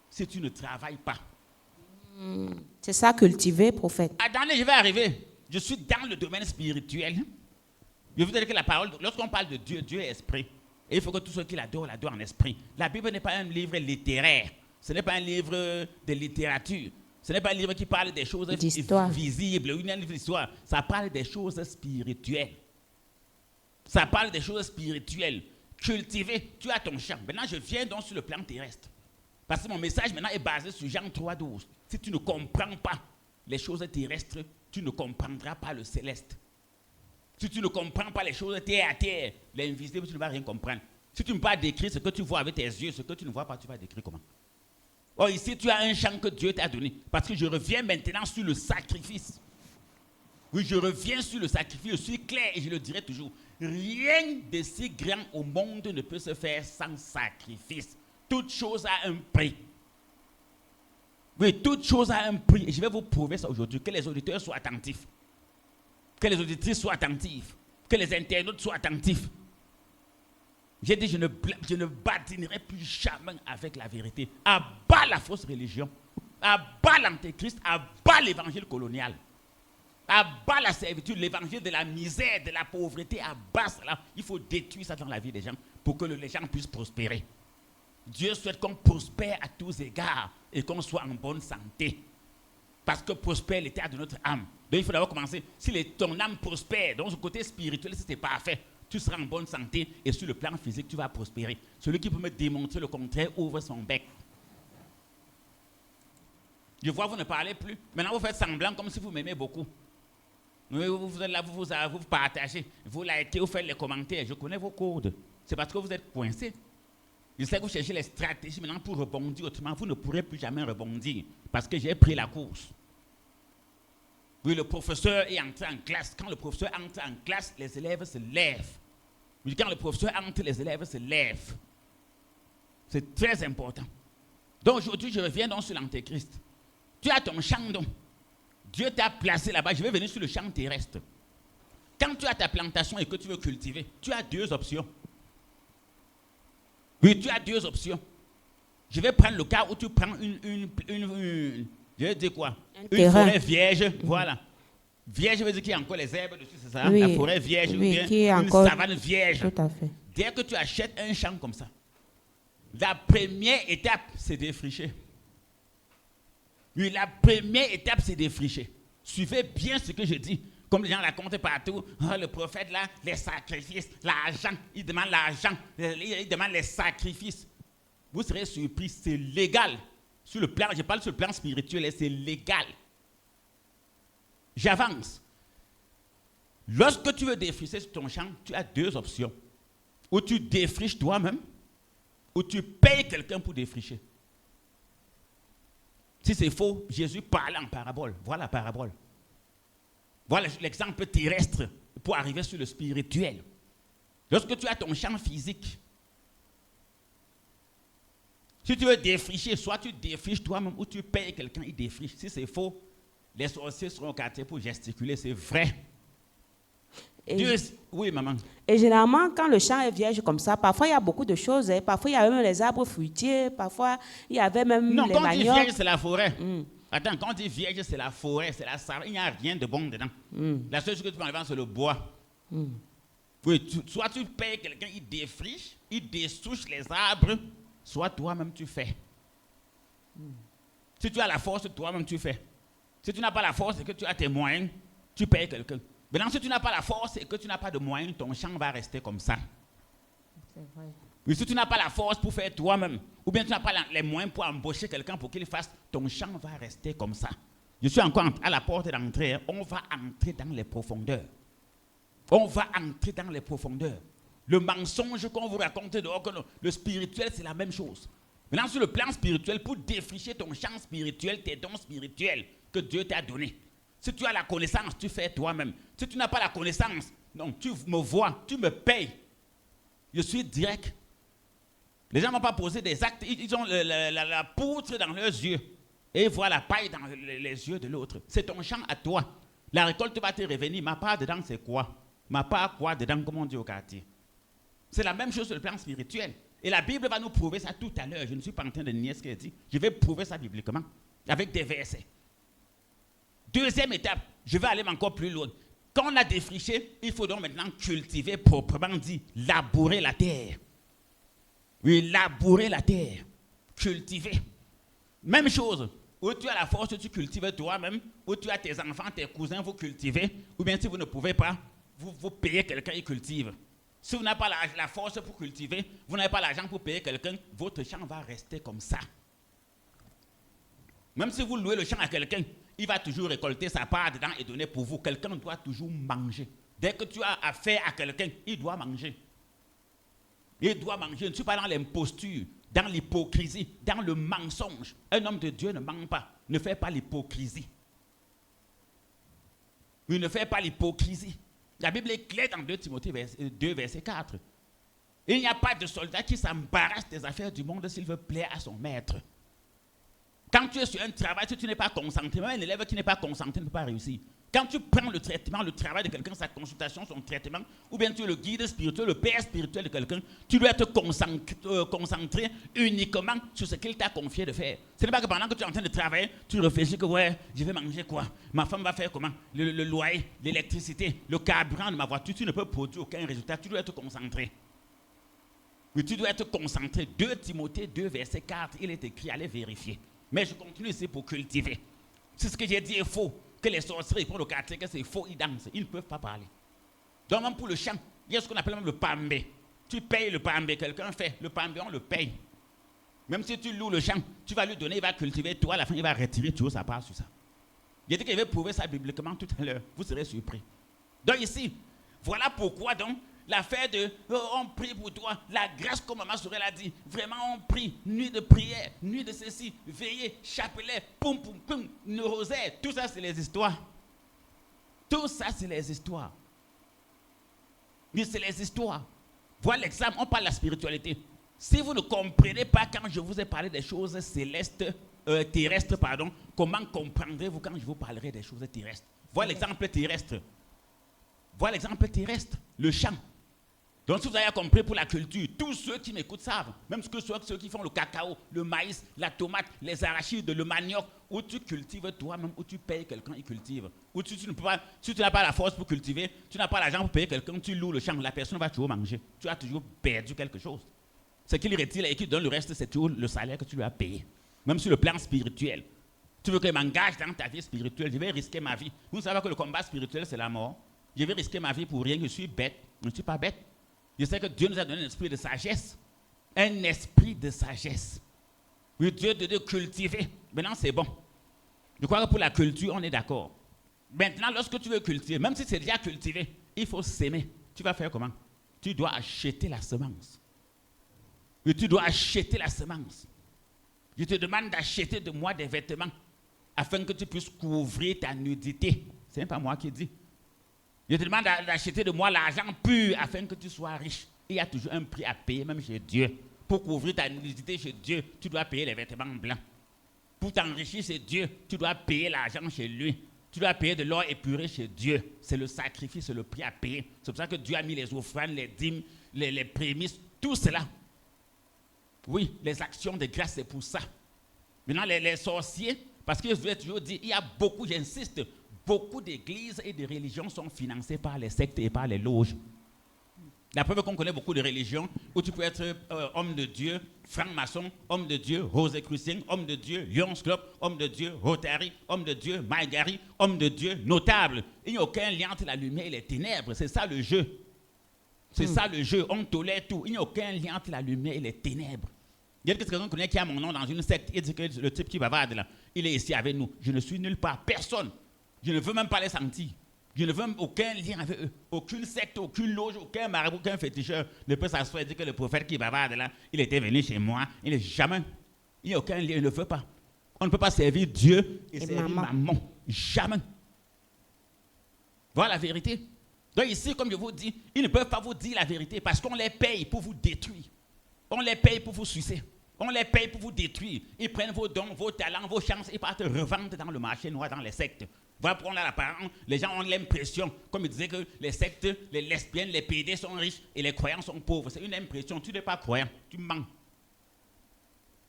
si tu ne travailles pas. C'est ça, cultiver, prophète. Attendez, je vais arriver. Je suis dans le domaine spirituel. Je vous dire que la parole, lorsqu'on parle de Dieu, Dieu est esprit. Et il faut que tous ceux qui l'adorent en esprit. La Bible n'est pas un livre littéraire. Ce n'est pas un livre de littérature. Ce n'est pas un livre qui parle des choses visibles. Une livre d'histoire. Ça parle des choses spirituelles. Ça parle des choses spirituelles. Cultiver, tu as ton champ. Maintenant, je viens donc sur le plan terrestre. Parce que mon message maintenant est basé sur Jean 3,12. Si tu ne comprends pas les choses terrestres, tu ne comprendras pas le céleste. Si tu ne comprends pas les choses terre à terre, l'invisible, tu ne vas rien comprendre. Si tu ne peux pas décrire ce que tu vois avec tes yeux, ce que tu ne vois pas, tu vas décrire comment? Or ici, tu as un champ que Dieu t'a donné. Parce que je reviens maintenant sur le sacrifice. Oui, je reviens sur le sacrifice. Je suis clair et je le dirai toujours. Rien de si grand au monde ne peut se faire sans sacrifice. Toute chose a un prix. Oui, toute chose a un prix. Et je vais vous prouver ça aujourd'hui. Que les auditeurs soient attentifs. Que les auditrices soient attentives. Que les internautes soient attentifs. J'ai dit, je ne badinerai plus jamais avec la vérité. À bas la fausse religion. À bas l'antéchrist. À bas l'évangile colonial. À bas la servitude, l'évangile de la misère, de la pauvreté. À bas cela. Il faut détruire ça dans la vie des gens pour que les gens puissent prospérer. Dieu souhaite qu'on prospère à tous égards et qu'on soit en bonne santé. Parce que prospère l'état de notre âme. Donc il faut d'abord commencer. Si ton âme prospère, donc ce côté spirituel, si c'est parfait, tu seras en bonne santé et sur le plan physique, tu vas prospérer. Celui qui peut me démontrer le contraire ouvre son bec. Je vois, vous ne parlez plus. Maintenant, vous faites semblant comme si vous m'aimez beaucoup. Vous êtes là, vous partagez, vous likez, vous faites les commentaires. Je connais vos codes. C'est parce que vous êtes coincés. Je sais que vous cherchez les stratégies maintenant pour rebondir. Autrement, vous ne pourrez plus jamais rebondir. Parce que j'ai pris la course. Oui, le professeur est entré en classe. Quand le professeur entre en classe, les élèves se lèvent. Oui, quand le professeur entre, les élèves se lèvent. C'est très important. Donc aujourd'hui, je reviens donc sur l'antéchrist. Tu as ton champ donc. Dieu t'a placé là-bas. Je vais venir sur le champ terrestre. Quand tu as ta plantation et que tu veux cultiver, tu as deux options. Oui, tu as deux options. Je vais prendre le cas où tu prends je vais dire quoi? Une forêt vierge, voilà. Vierge veut dire qu'il y a encore les herbes dessus, c'est ça? Oui, la forêt vierge, oui, ou bien qui est une encore... savane vierge. Tout à fait. Dès que tu achètes un champ comme ça, la première étape, c'est défricher. Oui, la première étape, c'est défricher. Suivez bien ce que je dis. Comme les gens racontent partout, oh, le prophète là, les sacrifices, l'argent, il demande l'argent, il demande les sacrifices. Vous serez surpris, c'est légal. Sur le plan, je parle sur le plan spirituel, c'est légal. J'avance. Lorsque tu veux défricher sur ton champ, tu as deux options. Ou tu défriches toi-même, ou tu payes quelqu'un pour défricher. Si c'est faux, Jésus parlait en parabole. Voilà la parabole. Voilà l'exemple terrestre pour arriver sur le spirituel. Lorsque tu as ton champ physique, si tu veux défricher, soit tu défriches toi-même ou tu payes quelqu'un, il défriche. Si c'est faux, les sorciers seront quartiers pour gesticuler, c'est vrai. Oui, maman. Et généralement, quand le champ est vierge comme ça, parfois il y a beaucoup de choses. Hein. Parfois il y a même les arbres fruitiers, parfois il y avait même les maniocs. Non, quand on dit vierge, c'est la forêt. Attends, quand on dit vierge, c'est la forêt, c'est la savane. Il n'y a rien de bon dedans. La seule chose que tu peux enlever, c'est le bois. Oui, soit tu payes quelqu'un, il défriche, il dessouche les arbres, soit toi-même tu fais. Si tu as la force, toi-même tu fais. Si tu n'as pas la force et que tu as tes moyens, tu payes quelqu'un. Maintenant, si tu n'as pas la force et que tu n'as pas de moyens, ton champ va rester comme ça. C'est vrai. Mais si tu n'as pas la force pour faire toi-même, ou bien tu n'as pas les moyens pour embaucher quelqu'un pour qu'il fasse, ton champ va rester comme ça. Je suis encore à la porte d'entrée. On va entrer dans les profondeurs. On va entrer dans les profondeurs. Le mensonge qu'on vous raconte dehors, que le spirituel, c'est la même chose. Maintenant, sur le plan spirituel, pour défricher ton champ spirituel, tes dons spirituels que Dieu t'a donnés. Si tu as la connaissance, tu fais toi-même. Si tu n'as pas la connaissance, non, tu me vois, tu me payes. Je suis direct. Les gens ne vont pas poser des actes. Ils ont la poutre dans leurs yeux. Et ils voient la paille dans les yeux de l'autre. C'est ton champ à toi. La récolte va te revenir. Ma part dedans, c'est quoi? Ma part quoi dedans, comme on dit au quartier? C'est la même chose sur le plan spirituel. Et la Bible va nous prouver ça tout à l'heure. Je ne suis pas en train de nier ce qu'elle dit. Je vais prouver ça bibliquement. Avec des versets. Deuxième étape, je vais aller encore plus loin. Quand on a défriché, il faut donc maintenant cultiver proprement dit, labourer la terre. Oui, labourer la terre. Cultiver. Même chose. Où tu as la force, tu cultives toi-même. Où tu as tes enfants, tes cousins, vous cultivez. Ou bien si vous ne pouvez pas, vous payez quelqu'un qui cultive. Si vous n'avez pas la force pour cultiver, vous n'avez pas l'argent pour payer quelqu'un, votre champ va rester comme ça. Même si vous louez le champ à quelqu'un, il va toujours récolter sa part dedans et donner pour vous. Quelqu'un doit toujours manger. Dès que tu as affaire à quelqu'un, il doit manger. Il doit manger. Je ne suis pas dans l'imposture, dans l'hypocrisie, dans le mensonge. Un homme de Dieu ne ment pas, ne fait pas l'hypocrisie. Il ne fait pas l'hypocrisie. La Bible est claire dans 2 Timothée 2, verset 4. Il n'y a pas de soldat qui s'embarrasse des affaires du monde s'il veut plaire à son maître. Quand tu es sur un travail, si tu n'es pas concentré, même un élève qui n'est pas concentré ne peut pas réussir. Quand tu prends le traitement, le travail de quelqu'un, sa consultation, son traitement, ou bien tu es le guide spirituel, le père spirituel de quelqu'un, tu dois être concentré uniquement sur ce qu'il t'a confié de faire. Ce n'est pas que pendant que tu es en train de travailler, tu réfléchis que ouais, je vais manger quoi, ma femme va faire comment, le loyer, l'électricité, le carburant de ma voiture, tu ne peux produire aucun résultat, tu dois être concentré. Mais tu dois être concentré. 2 Timothée 2, verset 4, il est écrit, allez vérifier. Mais je continue ici pour cultiver. C'est ce que j'ai dit est faux. Que les sorciers pour le quartier, que c'est faux, ils dansent. Ils ne peuvent pas parler. Donc même pour le chant, il y a ce qu'on appelle même le pambé. Tu payes le pambé, quelqu'un fait. Le pambé, on le paye. Même si tu loues le chant, tu vas lui donner, il va cultiver. Toi, à la fin, il va retirer, tu vois, ça part sur ça. J'ai dit qu'il va prouver ça bibliquement tout à l'heure. Vous serez surpris. Donc ici, voilà pourquoi donc, l'affaire de on prie pour toi, la grâce comme Maman Sorel a dit, vraiment on prie, nuit de prière, nuit de ceci, veillée, chapelet, poum poum poum, rosaire, tout ça c'est les histoires. Tout ça c'est les histoires. Mais c'est les histoires. Voilà l'exemple, on parle de la spiritualité. Si vous ne comprenez pas quand je vous ai parlé des choses célestes, terrestres, pardon, comment comprendrez-vous quand je vous parlerai des choses terrestres? Voilà l'exemple terrestre. Voilà l'exemple terrestre, le chant. Donc si vous avez compris pour la culture, tous ceux qui m'écoutent savent, même ceux qui font le cacao, le maïs, la tomate, les arachides, le manioc, où tu cultives toi-même, où tu payes quelqu'un, il cultive. Où tu ne peux pas, si tu n'as pas la force pour cultiver, tu n'as pas l'argent pour payer quelqu'un, tu loues le champ, la personne va toujours manger. Tu as toujours perdu quelque chose. Ce qu'il retire et qu'il donne le reste, c'est toujours le salaire que tu lui as payé. Même sur le plan spirituel. Tu veux que je m'engage dans ta vie spirituelle, je vais risquer ma vie. Vous savez que le combat spirituel, c'est la mort. Je vais risquer ma vie pour rien, je suis bête. Je ne suis pas bête. Je sais que Dieu nous a donné un esprit de sagesse. Un esprit de sagesse. Oui, Dieu de cultiver. Maintenant, c'est bon. Je crois que pour la culture, on est d'accord. Maintenant, lorsque tu veux cultiver, même si c'est déjà cultivé, il faut s'aimer. Tu vas faire comment? Tu dois acheter la semence. Et tu dois acheter la semence. Je te demande d'acheter de moi des vêtements afin que tu puisses couvrir ta nudité. Ce n'est pas moi qui dis. Je te demande d'acheter de moi l'argent pur afin que tu sois riche. Il y a toujours un prix à payer, même chez Dieu. Pour couvrir ta nudité chez Dieu, tu dois payer les vêtements blancs. Pour t'enrichir chez Dieu, tu dois payer l'argent chez lui. Tu dois payer de l'or épuré chez Dieu. C'est le sacrifice, c'est le prix à payer. C'est pour ça que Dieu a mis les offrandes, les dîmes, les prémices, tout cela. Oui, les actions de grâce, c'est pour ça. Maintenant, les sorciers, parce que je vous ai toujours dit, il y a beaucoup, j'insiste, beaucoup d'églises et de religions sont financées par les sectes et par les loges. La preuve qu'on connaît beaucoup de religions où tu peux être homme de Dieu, franc-maçon, homme de Dieu, Rosicrucien, homme de Dieu, Lions Club, homme de Dieu, Rotary, homme de Dieu, Maïgari, homme de Dieu, notable. Il n'y a aucun lien entre la lumière et les ténèbres. C'est ça le jeu. C'est ça le jeu. On tolère tout. Il n'y a aucun lien entre la lumière et les ténèbres. Il y a quelqu'un connaît qui a mon nom dans une secte. Il dit que le type qui bavarde là, il est ici avec nous. Je ne suis nulle part. Personne. Je ne veux même pas les sentir. Je ne veux aucun lien avec eux. Aucune secte, aucune loge, aucun marabout, aucun féticheur ne peut s'asseoir et dire que le prophète qui bavarde là, il était venu chez moi. Il n'est jamais. Il n'y a aucun lien. Il ne veut pas. On ne peut pas servir Dieu et servir maman. Jamais. Voilà la vérité. Donc ici, comme je vous dis, ils ne peuvent pas vous dire la vérité parce qu'on les paye pour vous détruire. On les paye pour vous sucer. On les paye pour vous détruire. Ils prennent vos dons, vos talents, vos chances et partent revendre dans le marché noir, dans les sectes. Voilà pourquoi on a l'apparence. Les gens ont l'impression, comme ils disaient que les sectes, les lesbiennes, les PD sont riches et les croyants sont pauvres. C'est une impression. Tu n'es pas croyant, tu mens.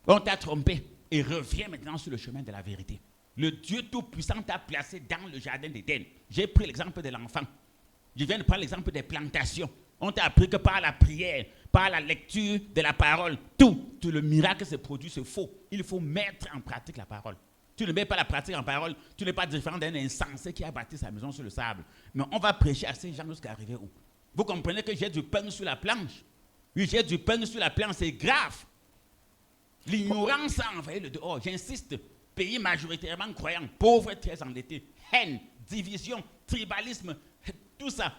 On t'a trompé et reviens maintenant sur le chemin de la vérité. Le Dieu Tout-Puissant t'a placé dans le jardin d'Éden. J'ai pris l'exemple de l'enfant. Je viens de prendre l'exemple des plantations. On t'a appris que par la prière, par la lecture de la parole, tout le miracle se produit, c'est faux. Il faut mettre en pratique la parole. Tu ne mets pas la pratique en parole, tu n'es pas différent d'un insensé qui a bâti sa maison sur le sable. Mais on va prêcher à ces gens jusqu'à arriver où? Vous comprenez que j'ai du pain sur la planche? Oui, j'ai du pain sur la planche, c'est grave. L'ignorance a envahi le dehors. J'insiste, pays majoritairement croyants, pauvres, très endettés, haine, division, tribalisme, tout ça.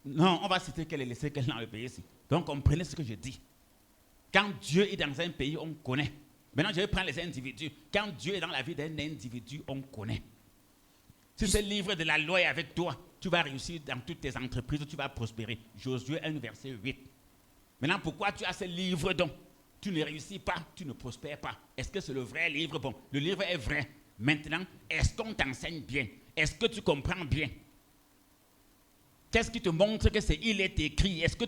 Non, on va citer qu'elle est laissée dans le pays ici. Donc comprenez ce que je dis. Quand Dieu est dans un pays, on connaît. Maintenant, je vais prendre les individus. Quand Dieu est dans la vie d'un individu, on connaît. Si ce livre de la loi est avec toi, tu vas réussir dans toutes tes entreprises, tu vas prospérer. Josué 1, verset 8. Maintenant, pourquoi tu as ce livre donc? tu ne réussis pas, tu ne prospères pas. Est-ce que c'est le vrai livre? Bon, le livre est vrai. Maintenant, est-ce qu'on t'enseigne bien? Est-ce que tu comprends bien? Qu'est-ce qui te montre que il est écrit? Est-ce que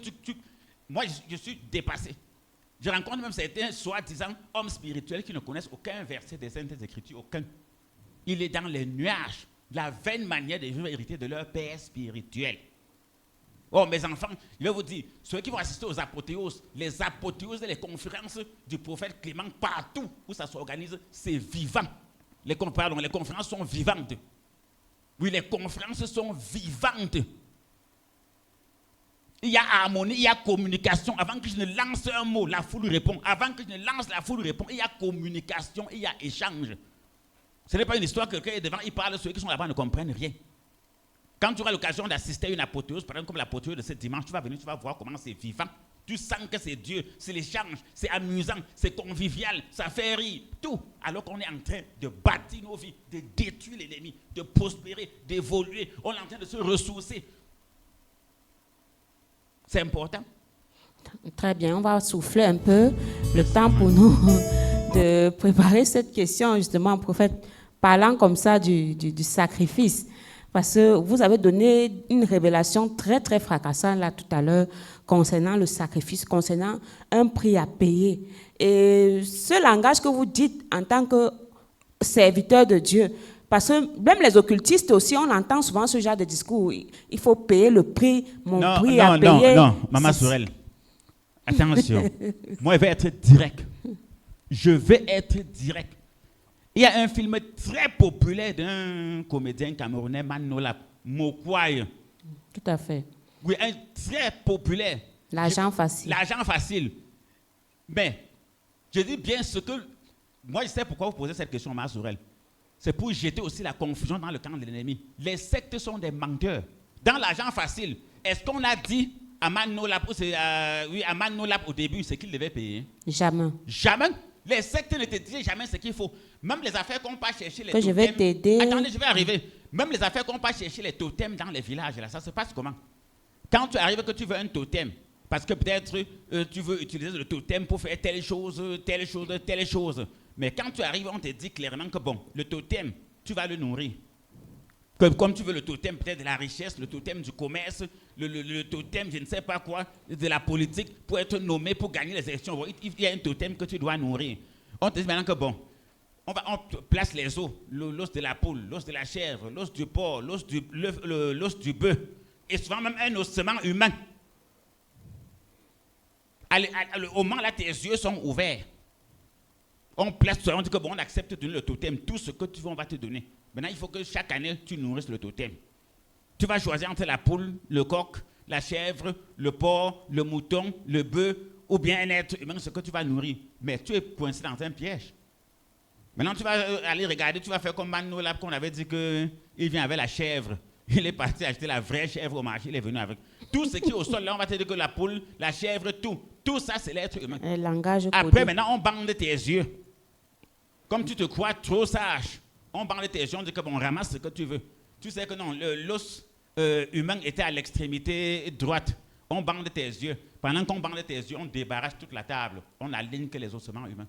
Moi, je suis dépassé. Je rencontre même certains soi-disant hommes spirituels qui ne connaissent aucun verset des Saintes Écritures, aucun. Il est dans les nuages, la vaine manière de vivre héritée de leur père spirituel. Oh, mes enfants, je vais vous dire, ceux qui vont assister aux apothéoses, les apothéoses et les conférences du prophète Clément, partout où ça s'organise, c'est vivant. Les conférences sont vivantes. Oui, les conférences sont vivantes. Il y a harmonie, il y a communication. Avant que je ne lance un mot, la foule répond. Avant que je ne lance, la foule répond. Il y a communication, il y a échange. Ce n'est pas une histoire que quelqu'un est devant, il parle, ceux qui sont là-bas ne comprennent rien. Quand tu auras l'occasion d'assister à une apothéose, par exemple comme l'apothéose de ce dimanche, tu vas venir, tu vas voir comment c'est vivant. Tu sens que c'est Dieu, c'est l'échange, c'est amusant, c'est convivial, ça fait rire, tout. Alors qu'on est en train de bâtir nos vies, de détruire l'ennemi, de prospérer, d'évoluer. On est en train de se ressourcer. C'est important. Très bien, on va souffler un peu le temps pour nous de préparer cette question, justement, prophète, parlant comme ça du sacrifice. Parce que vous avez donné une révélation très, très fracassante là tout à l'heure concernant le sacrifice, concernant un prix à payer. Et ce langage que vous dites en tant que serviteur de Dieu, parce que même les occultistes aussi, on entend souvent ce genre de discours. Il faut payer le prix, prix à payer. Non, Maman Sorel, attention. Moi, je vais être direct. Je vais être direct. Il y a un film très populaire d'un comédien camerounais, Manolap, Mokwai. Tout à fait. Oui, un très populaire. L'argent facile. L'argent facile. Mais, je dis bien ce que... Moi, je sais pourquoi vous posez cette question, Maman Sorel. C'est pour jeter aussi la confusion dans le camp de l'ennemi. Les sectes sont des menteurs. Dans l'argent facile, est-ce qu'on a dit à Manolap, à Manolap au début ce qu'il devait payer? Jamais. Jamais. Les sectes ne te disent jamais ce qu'il faut. Même les affaires qu'on part chercher les totems. Je vais t'aider. Attendez, je vais arriver. Même les affaires qu'on part chercher les totems dans les villages, là, ça se passe comment? Quand tu arrives que tu veux un totem, parce que peut-être tu veux utiliser le totem pour faire telle chose, telle chose, telle chose. Mais quand tu arrives, on te dit clairement que bon, le totem, tu vas le nourrir. Comme tu veux le totem peut-être de la richesse, le totem du commerce, le totem, je ne sais pas quoi, de la politique, pour être nommé, pour gagner les élections. Il y a un totem que tu dois nourrir. On te dit maintenant que bon, on place les os, l'os de la poule, l'os de la chèvre, l'os du porc, l'os du bœuf, et souvent même un ossement humain. Au moment là, tes yeux sont ouverts. On place, on dit que bon, on accepte de donner le totem, tout ce que tu veux, on va te donner. Maintenant, il faut que chaque année, tu nourrisses le totem. Tu vas choisir entre la poule, le coq, la chèvre, le porc, le mouton, le bœuf, ou bien un être humain, ce que tu vas nourrir. Mais tu es coincé dans un piège. Maintenant, tu vas aller regarder, tu vas faire comme Manolap qu'on avait dit qu'il vient avec la chèvre. Il est parti acheter la vraie chèvre au marché, il est venu avec. Tout ce qui est au sol, là, on va te dire que la poule, la chèvre, tout ça, c'est l'être humain. Un langage après, codé. maintenant, on bande tes yeux. Comme tu te crois trop sage, on bande tes yeux, on dit que bon, ramasse ce que tu veux. Tu sais que non, l'os humain était à l'extrémité droite. On bande tes yeux. Pendant qu'on bande tes yeux, on débarrasse toute la table. On aligne que les ossements humains.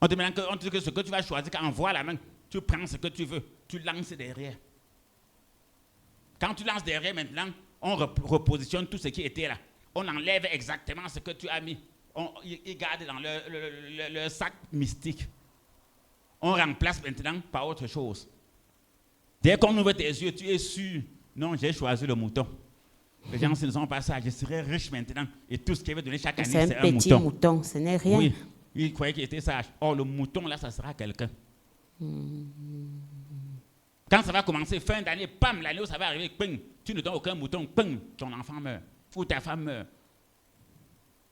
On te dit que ce que tu vas choisir, quand on voit la main, tu prends ce que tu veux, tu lances derrière. Quand tu lances derrière maintenant, on repositionne tout ce qui était là. On enlève exactement ce que tu as mis. Ils gardent dans le sac mystique. On remplace maintenant par autre chose. Dès qu'on ouvre tes yeux, tu es sûr. Non, j'ai choisi le mouton. Les gens ne sont pas ça. Je serai riche maintenant. Et tout ce qu'il veut donner chaque année, c'est un mouton. C'est un petit mouton, ce n'est rien. Oui, il croyait qu'il était sage. Or, le mouton, là, ça sera quelqu'un. Quand ça va commencer, fin d'année, pam, l'année où ça va arriver, ping, tu ne donnes aucun mouton, ping, ton enfant meurt. Ou ta femme meurt.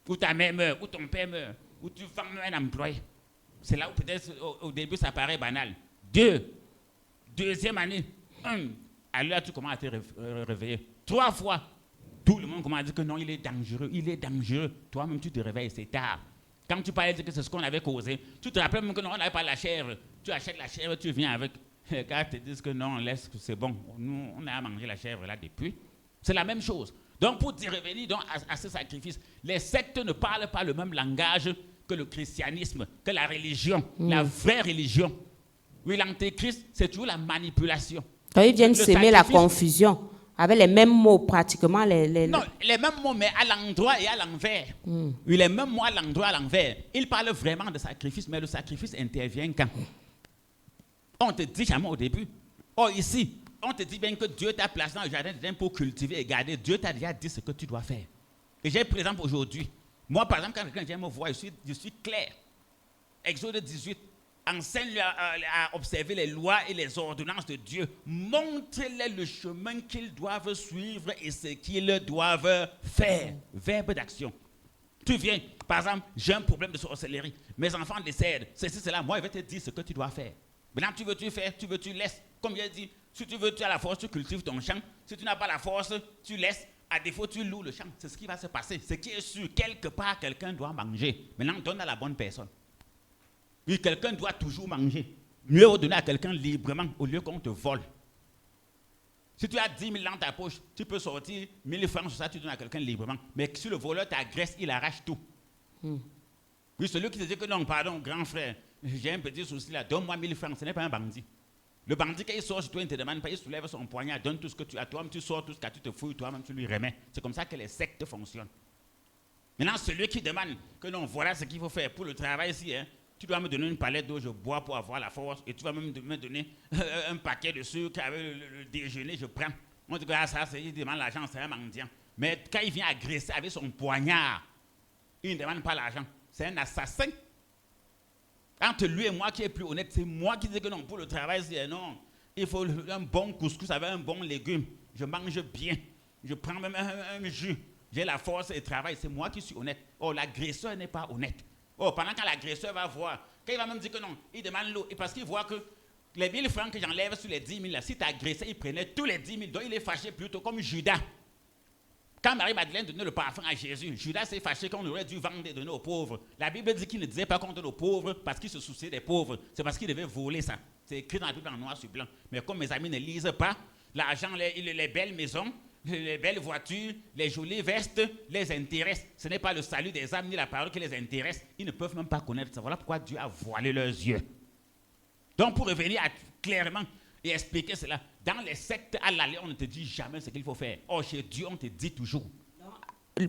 Ou ta mère meurt. Ou ton père meurt. Ou tu vends un employé. C'est là où peut-être au début ça paraît banal. Deuxième année, alors tu commences à te réveiller. 3 fois, tout le monde commence à dire que non, il est dangereux. Toi-même tu te réveilles, c'est tard. Quand tu parlais que c'est ce qu'on avait causé, tu te rappelles même que non, on n'avait pas la chèvre. Tu achètes la chèvre, tu viens avec. Les gars te disent que non, laisse, c'est bon. Nous, on a mangé la chèvre là depuis. C'est la même chose. Donc pour te revenir donc, à ce sacrifice, les sectes ne parlent pas le même langage que le christianisme, que la religion, la vraie religion. Oui, l'antéchrist, c'est toujours la manipulation. Quand ils viennent Le semer la sacrifice- confusion, avec les mêmes mots pratiquement. Non, les mêmes mots, mais à l'endroit et à l'envers. Oui, les mêmes mots à l'endroit et à l'envers. Il parle vraiment de sacrifice, mais le sacrifice intervient quand? On te dit jamais au début. Oh, ici, on te dit bien que Dieu t'a placé dans le jardin d'Éden pour cultiver et garder. Dieu t'a déjà dit ce que tu dois faire. Et j'ai par exemple aujourd'hui. Moi, par exemple, quand quelqu'un vient me voir, je suis clair. Exode 18. Enseigne-le à observer les lois et les ordonnances de Dieu. Montre-les le chemin qu'ils doivent suivre et ce qu'ils doivent faire. Verbe d'action. Tu viens, par exemple, j'ai un problème de sorcellerie. Mes enfants décèdent. Ceci, cela. Moi, je vais te dire ce que tu dois faire. Maintenant, tu veux-tu faire, tu veux, tu laisses. Comme j'ai dit, si tu veux, tu as la force, tu cultives ton champ. Si tu n'as pas la force, tu laisses. À défaut, tu loues le champ. C'est ce qui va se passer. Ce qui est sûr, quelque part, quelqu'un doit manger. Maintenant, donne à la bonne personne. Oui, quelqu'un doit toujours manger. Mieux redonner à quelqu'un librement au lieu qu'on te vole. Si tu as 10 000 dans ta poche, tu peux sortir 1 000 francs sur ça, tu donnes à quelqu'un librement. Mais si le voleur t'agresse, il arrache tout. Oui, celui qui te dit que non, pardon, grand frère, j'ai un petit souci là, donne-moi 1 000 francs, ce n'est pas un bandit. Le bandit, quand il sort sur toi, il ne te demande pas, il soulève son poignard, donne tout ce que tu as, toi-même tu sors tout ce que tu te fouilles, toi-même tu lui remets. C'est comme ça que les sectes fonctionnent. Maintenant, celui qui demande que non, voilà ce qu'il faut faire pour le travail ici, hein, tu dois me donner une palette d'eau, je bois pour avoir la force, et tu vas même me donner un paquet de sucre avec le déjeuner, je prends. On dit que ça, il demande l'argent, c'est un mendiant. Mais quand il vient agresser avec son poignard, il ne demande pas l'argent. C'est un assassin. Entre lui et moi qui est plus honnête, c'est moi qui dis que non, pour le travail, c'est non. Il faut un bon couscous avec un bon légume. Je mange bien. Je prends même un jus. J'ai la force et le travail. C'est moi qui suis honnête. Oh, l'agresseur n'est pas honnête. Oh, pendant que l'agresseur va voir, quand il va même dire que non, il demande l'eau. Et parce qu'il voit que les 1 000 francs que j'enlève sur les 10 000, là, si tu agressé, il prenait tous les 10 000. Donc il est fâché plutôt comme Judas. Quand Marie-Madeleine donnait le parfum à Jésus, Judas s'est fâché qu'on aurait dû vendre et donner aux pauvres. La Bible dit qu'il ne disait pas qu'on donne aux pauvres parce qu'il se souciait des pauvres. C'est parce qu'il devait voler ça. C'est écrit dans la Bible en noir sur blanc. Mais comme mes amis ne lisent pas, l'argent, les belles maisons, les belles voitures, les jolies vestes les intéressent. Ce n'est pas le salut des âmes ni la parole qui les intéresse. Ils ne peuvent même pas connaître ça. Voilà pourquoi Dieu a voilé leurs yeux. Donc pour revenir clairement et expliquer cela, dans les sectes à l'aller, on ne te dit jamais ce qu'il faut faire. Or chez Dieu, on te dit toujours.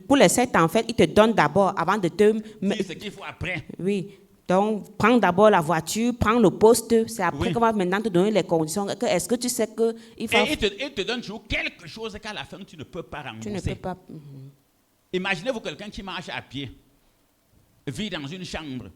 Pour les sectes, en fait, ils te donnent d'abord, avant de te... Dis ce qu'il faut après. Oui. Donc, prends d'abord la voiture, prends le poste. C'est après qu'on va maintenant te donner les conditions. Est-ce que tu sais qu'il faut... Et il te donne toujours quelque chose qu'à la fin, tu ne peux pas rembourser. Tu ne peux pas... Imaginez-vous quelqu'un qui marche à pied, vit dans une chambre.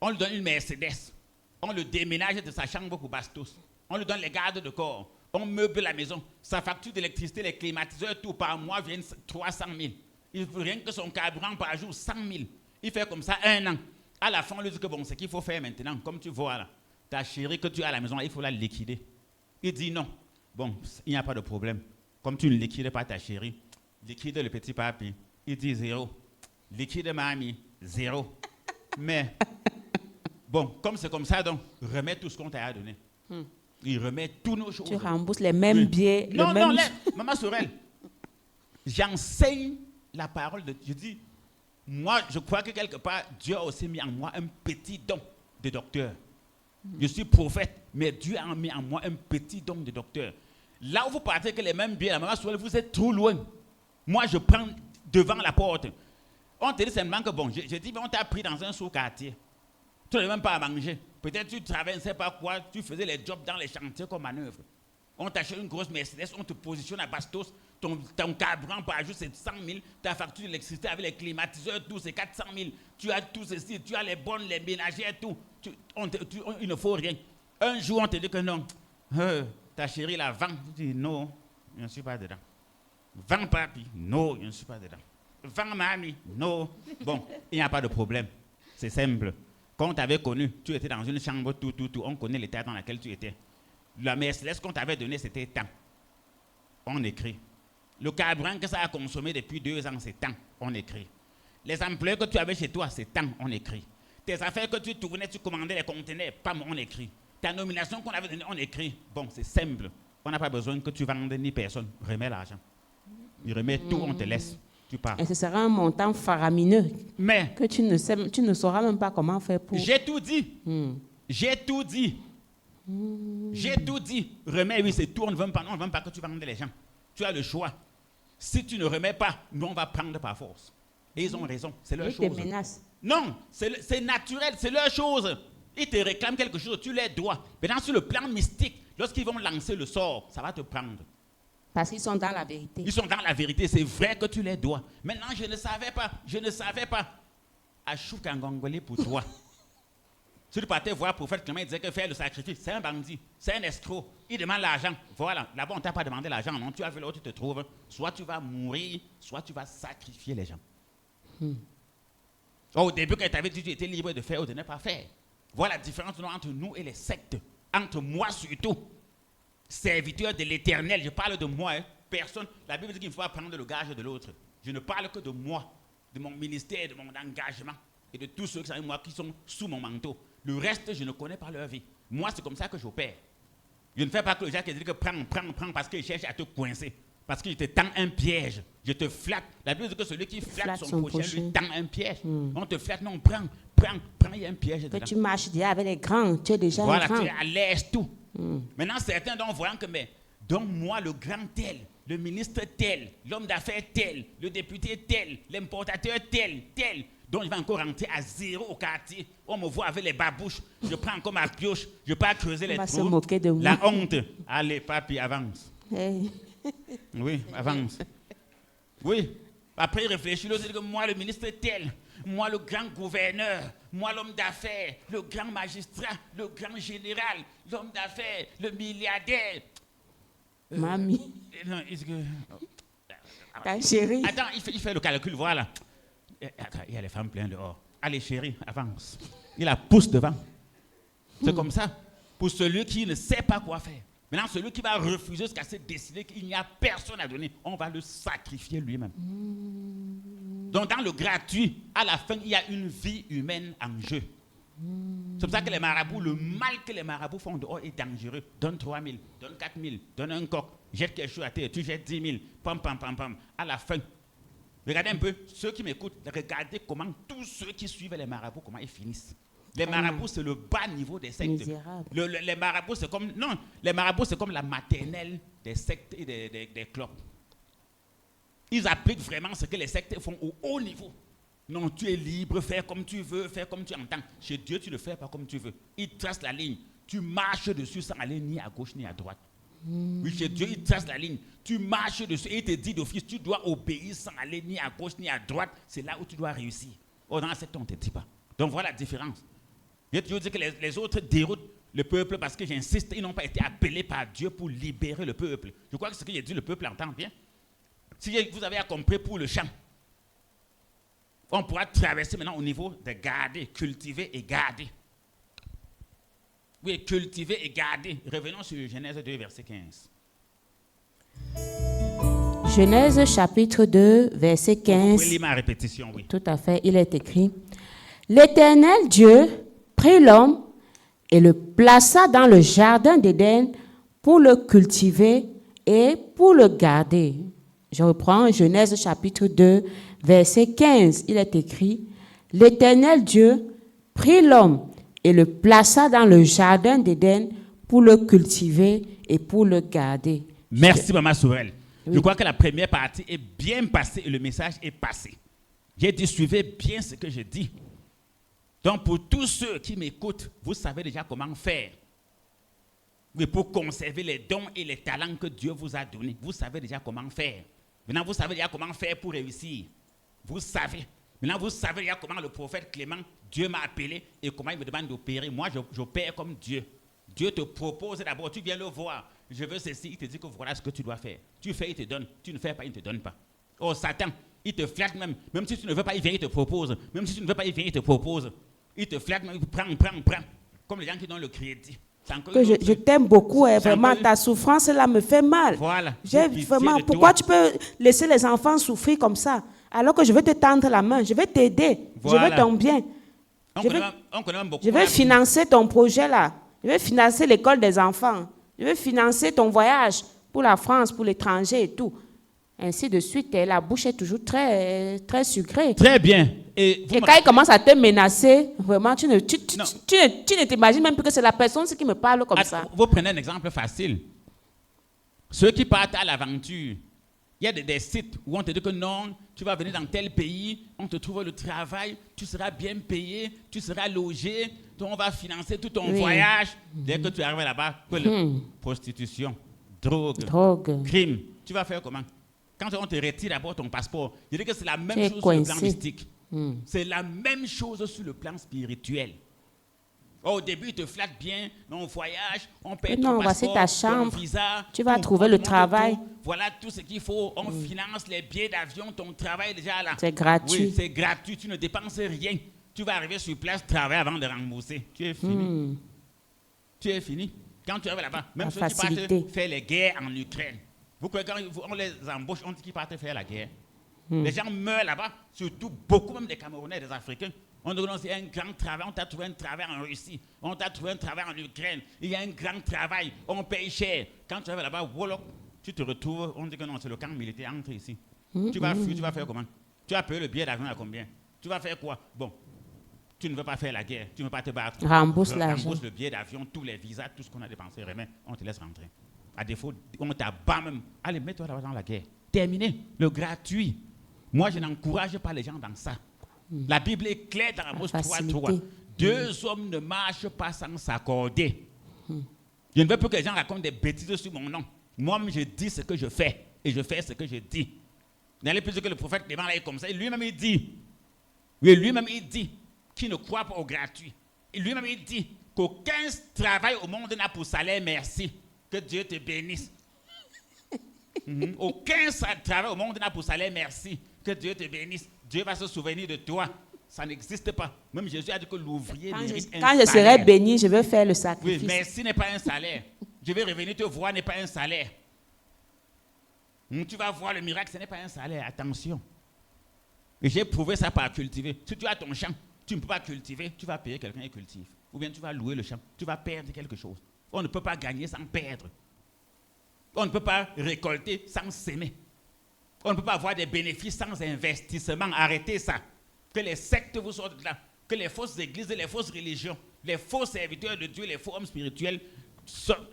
On lui donne une Mercedes. On le déménage de sa chambre pour Bastos. On lui donne les gardes de corps. On meuble la maison. Sa facture d'électricité, les climatiseurs, tout par mois viennent 300 000. Il faut rien que son carburant par jour, 100 000. Il fait comme ça 1 an. À la fin, on lui dit que bon, ce qu'il faut faire maintenant, comme tu vois là, ta chérie que tu as à la maison, il faut la liquider. Il dit non. Bon, il n'y a pas de problème. Comme tu ne liquides pas ta chérie, liquide le petit papy. Il dit 0. Liquide mamie, 0. Mais, bon, comme c'est comme ça, donc, remets tout ce qu'on t'a donné. Il remet tous nos choses. Tu rembourses les mêmes billets. Non, Maman Sorel, j'enseigne la parole de Dieu. Je dis, moi, je crois que quelque part, Dieu a aussi mis en moi un petit don de docteur. Je suis prophète, mais Dieu a mis en moi un petit don de docteur. Là où vous partez que les mêmes billets, la Maman Sorel, vous êtes trop loin. Moi, je prends devant la porte. On te dit simplement que bon, je dis, mais on t'a pris dans un sous-quartier. Tu n'as même pas à manger. Peut-être tu travailles, je ne sais pas quoi, tu faisais les jobs dans les chantiers comme manœuvre. On t'achète une grosse Mercedes, on te positionne à Bastos, ton carburant par jour c'est 100 000, ta facture d'électricité avec les climatiseurs, tout c'est 400 000. Tu as tout ceci, tu as les bonnes, les ménagères, tout. Il ne faut rien. Un jour on te dit que non, ta chérie la vend. Tu dis non, je ne suis pas dedans. Vends papi, non, je ne suis pas dedans. Vends mamie, non. Bon, il n'y a pas de problème. C'est simple. Quand on t'avait connu, tu étais dans une chambre, tout. On connaît l'état dans lequel tu étais. La Mercedes qu'on t'avait donné, c'était temps. On écrit. Le carburant que ça a consommé depuis 2 ans, c'est temps. On écrit. Les employés que tu avais chez toi, c'est temps. On écrit. Tes affaires que tu tournais, tu commandais les conteneurs, pam, on écrit. Ta nomination qu'on avait donnée, on écrit. Bon, c'est simple. On n'a pas besoin que tu vendes ni personne. Remets l'argent. Il remet tout, on te laisse. tu pars. Et ce sera un montant faramineux Mais que tu ne sauras même pas comment faire pour. j'ai tout dit. J'ai tout dit. J'ai tout dit. Remets, oui, c'est tout. On ne veut pas que tu vendes les gens. Tu as le choix. Si tu ne remets pas, nous, on va prendre par force. Et ils ont raison. C'est leur chose. Ils te menacent. Non, c'est naturel. C'est leur chose. Ils te réclament quelque chose. Tu les dois. Maintenant, sur le plan mystique, lorsqu'ils vont lancer le sort, ça va te prendre. Parce qu'ils sont dans la vérité. Ils sont dans la vérité. C'est vrai que tu les dois. Maintenant, je ne savais pas. Je ne savais pas. Achouk Kangongolé pour toi. Si tu partais voir le prophète Clément, il disait que faire le sacrifice, c'est un bandit, c'est un escroc. Il demande l'argent. Voilà, là-bas, on ne t'a pas demandé l'argent. Non, tu as vu là où tu te trouves. Soit tu vas mourir, soit tu vas sacrifier les gens. Au début, quand tu avais dit que tu étais libre de faire ou de ne pas faire. Voilà la différence entre nous et les sectes. Entre moi surtout, serviteur de l'Éternel. Je parle de moi. Personne. La Bible dit qu'il ne faut pas prendre le gage de l'autre. Je ne parle que de moi, de mon ministère, de mon engagement et de tous ceux qui sont avec moi qui sont sous mon manteau. Le reste, je ne connais pas leur vie. Moi, c'est comme ça que j'opère. Je ne fais pas que les gens qui disent que prends parce qu'ils cherchent à te coincer. Parce que je te tends un piège. Je te flatte. La Bible dit que celui qui flatte son prochain lui tend un piège. On te flatte, non, prends, il y a un piège dedans. Que tu marches déjà avec les grands, tu es déjà voilà, un grand. tu es à l'aise tout. Maintenant, certains donc voyant que, mais, donc moi, le grand tel, le ministre tel, l'homme d'affaires tel, le député tel, l'importateur tel, donc je vais encore rentrer à zéro au quartier. On me voit avec les babouches, je prends encore ma pioche, je pars creuser les trous. Se moquer de moi. La honte. Allez, papi, avance. Hey. Oui, avance. Oui. Après, il réfléchit, il dit que moi, le ministre tel, moi, le grand gouverneur, moi, l'homme d'affaires, le grand magistrat, le grand général, l'homme d'affaires, le milliardaire. Mamie. Non, Ta chérie. Attends, il fait le calcul, voilà. Attends, il y a les femmes pleines dehors. Allez, chérie, avance. Il la pousse devant. C'est comme ça. Pour celui qui ne sait pas quoi faire. Maintenant, celui qui va refuser jusqu'à se décider qu'il n'y a personne à donner, on va le sacrifier lui-même. Donc, dans le gratuit, à la fin, il y a une vie humaine en jeu. C'est pour ça que les marabouts, le mal que les marabouts font dehors est dangereux. Donne 3 000, donne 4 000, donne un coq, jette quelque chose à terre, tu jettes 10 000, pam. À la fin, regardez un peu, ceux qui m'écoutent, regardez comment tous ceux qui suivent les marabouts, comment ils finissent. Les marabouts, c'est le bas niveau des sectes. Les marabouts, c'est comme, non, les marabouts, c'est comme la maternelle des sectes et des clubs. Ils appliquent vraiment ce que les sectes font au haut niveau. Non, tu es libre, fais comme tu veux, fais comme tu entends. Chez Dieu, tu ne fais pas comme tu veux. Il trace la ligne. Tu marches dessus sans aller ni à gauche ni à droite. Oui, chez Dieu, il trace la ligne. Tu marches dessus et il te dit d'office, tu dois obéir sans aller ni à gauche ni à droite. C'est là où tu dois réussir. Oh, dans la secte, on ne te dit pas. Donc voilà la différence. Je veux dire que les autres déroutent le peuple parce que j'insiste, ils n'ont pas été appelés par Dieu pour libérer le peuple. Je crois que ce que j'ai dit, le peuple entend bien. Si vous avez compris pour le champ, on pourra traverser maintenant au niveau de garder, cultiver et garder. Oui, cultiver et garder. Revenons sur Genèse 2, verset 15. Genèse chapitre 2, verset 15. Vous pouvez lire ma répétition, oui. Tout à fait, il est écrit. L'Éternel Dieu prit l'homme et le plaça dans le jardin d'Éden pour le cultiver et pour le garder. Je reprends Genèse chapitre 2, verset 15. Il est écrit, l'Éternel Dieu prit l'homme et le plaça dans le jardin d'Éden pour le cultiver et pour le garder. Merci, Maman Sorel. Oui. Je crois que la première partie est bien passée et le message est passé. J'ai dit, suivez bien ce que je dis. Donc, pour tous ceux qui m'écoutent, vous savez déjà comment faire. Mais pour conserver les dons et les talents que Dieu vous a donnés, vous savez déjà comment faire. Maintenant, vous savez déjà comment faire pour réussir. Vous savez. Maintenant, vous savez déjà comment le prophète Clément, Dieu m'a appelé et comment il me demande d'opérer. Moi, j'opère comme Dieu. Dieu te propose d'abord, tu viens le voir. Je veux ceci, il te dit que voilà ce que tu dois faire. Tu fais, il te donne. Tu ne fais pas, il ne te donne pas. Oh, Satan, il te flatte même. Même si tu ne veux pas, il vient, il te propose. Même si tu ne veux pas, il vient, il te propose. Il te flatte même, prends. Comme les gens qui donnent le crédit. Que je t'aime beaucoup, vraiment, ta souffrance là me fait mal. Voilà. Vraiment, pourquoi tu peux laisser les enfants souffrir comme ça alors que je vais te tendre la main, je vais t'aider, voilà. Je veux ton bien. Je vais financer ton projet là, je vais financer l'école des enfants, je vais financer ton voyage pour la France, pour l'étranger et tout. Ainsi de suite, et la bouche est toujours très, très sucrée. Très bien. Et vous Et me quand il commence à te menacer, vraiment, tu ne Non. t'imagines même plus que c'est la personne qui me parle comme ça. Vous prenez un exemple facile. Ceux qui partent à l'aventure, il y a des sites où on te dit que non, tu vas venir dans tel pays, on te trouve le travail, tu seras bien payé, tu seras logé, on va financer tout ton voyage. Dès que tu arrives là-bas, prostitution, drogue, crime, tu vas faire comment? Quand on te retire d'abord ton passeport, je dis que c'est la même chose sur le plan mystique. C'est la même chose sur le plan spirituel. Au début, ils te flattent bien, on voyage, on paye ton passeport, voici ta chambre, ton visa, tu vas trouver le travail. Voilà tout ce qu'il faut, on finance les billets d'avion, ton travail est déjà là. C'est gratuit. Oui, c'est gratuit, tu ne dépenses rien. Tu vas arriver sur place, travailler avant de rembourser. Tu es fini. Tu es fini. Quand tu arrives là-bas, même ceux qui partent faire les guerres en Ukraine, vous croyez quand on les embauche, on dit qu'ils partent faire la guerre. Les gens meurent là-bas, surtout beaucoup même des Camerounais, des Africains. On dit que c'est un grand travail, on t'a trouvé un travail en Russie, on t'a trouvé un travail en Ukraine, il y a un grand travail, on paye cher. Quand tu arrives là-bas, voilà, tu te retrouves, on dit que non, c'est le camp militaire, entre ici. Tu vas fuir, tu vas faire comment? Tu vas payer le billet d'avion à combien? Tu vas faire quoi? Bon, tu ne veux pas faire la guerre, tu ne veux pas te battre. Rembourse l'argent. Rembourse le billet d'avion, tous les visas, tout ce qu'on a dépensé, remets, on te laisse rentrer. À défaut, on t'abat même. Allez, mets-toi là-bas dans la guerre. Terminé, le gratuit. Moi, je n'encourage pas les gens dans ça. La Bible est claire dans Amos 3:3. Deux hommes ne marchent pas sans s'accorder. Je ne veux plus que les gens racontent des bêtises sur mon nom. Moi-même, je dis ce que je fais et je fais ce que je dis. N'allez plus dire que le prophète Clément là est comme ça. Et lui-même, il dit, oui, lui-même, il dit qu'il ne croit pas au gratuit. Et lui-même, il dit qu'aucun travail au monde n'a pour salaire merci. Que Dieu te bénisse. Aucun travail au monde n'a pour salaire merci. Que Dieu te bénisse. Dieu va se souvenir de toi. Ça n'existe pas. Même Jésus a dit que l'ouvrier mérite un salaire. Quand je serai béni, je vais faire le sacrifice. Oui, merci n'est pas un salaire. Je vais revenir te voir n'est pas un salaire. Tu vas voir le miracle, ce n'est pas un salaire. Attention. Et j'ai prouvé ça par cultiver. Si tu as ton champ, tu ne peux pas cultiver, tu vas payer quelqu'un qui cultive. Ou bien tu vas louer le champ, tu vas perdre quelque chose. On ne peut pas gagner sans perdre. On ne peut pas récolter sans s'aimer. On ne peut pas avoir des bénéfices sans investissement. Arrêtez ça. Que les sectes vous sortent de là. Que les fausses églises et les fausses religions, les faux serviteurs de Dieu, les faux hommes spirituels,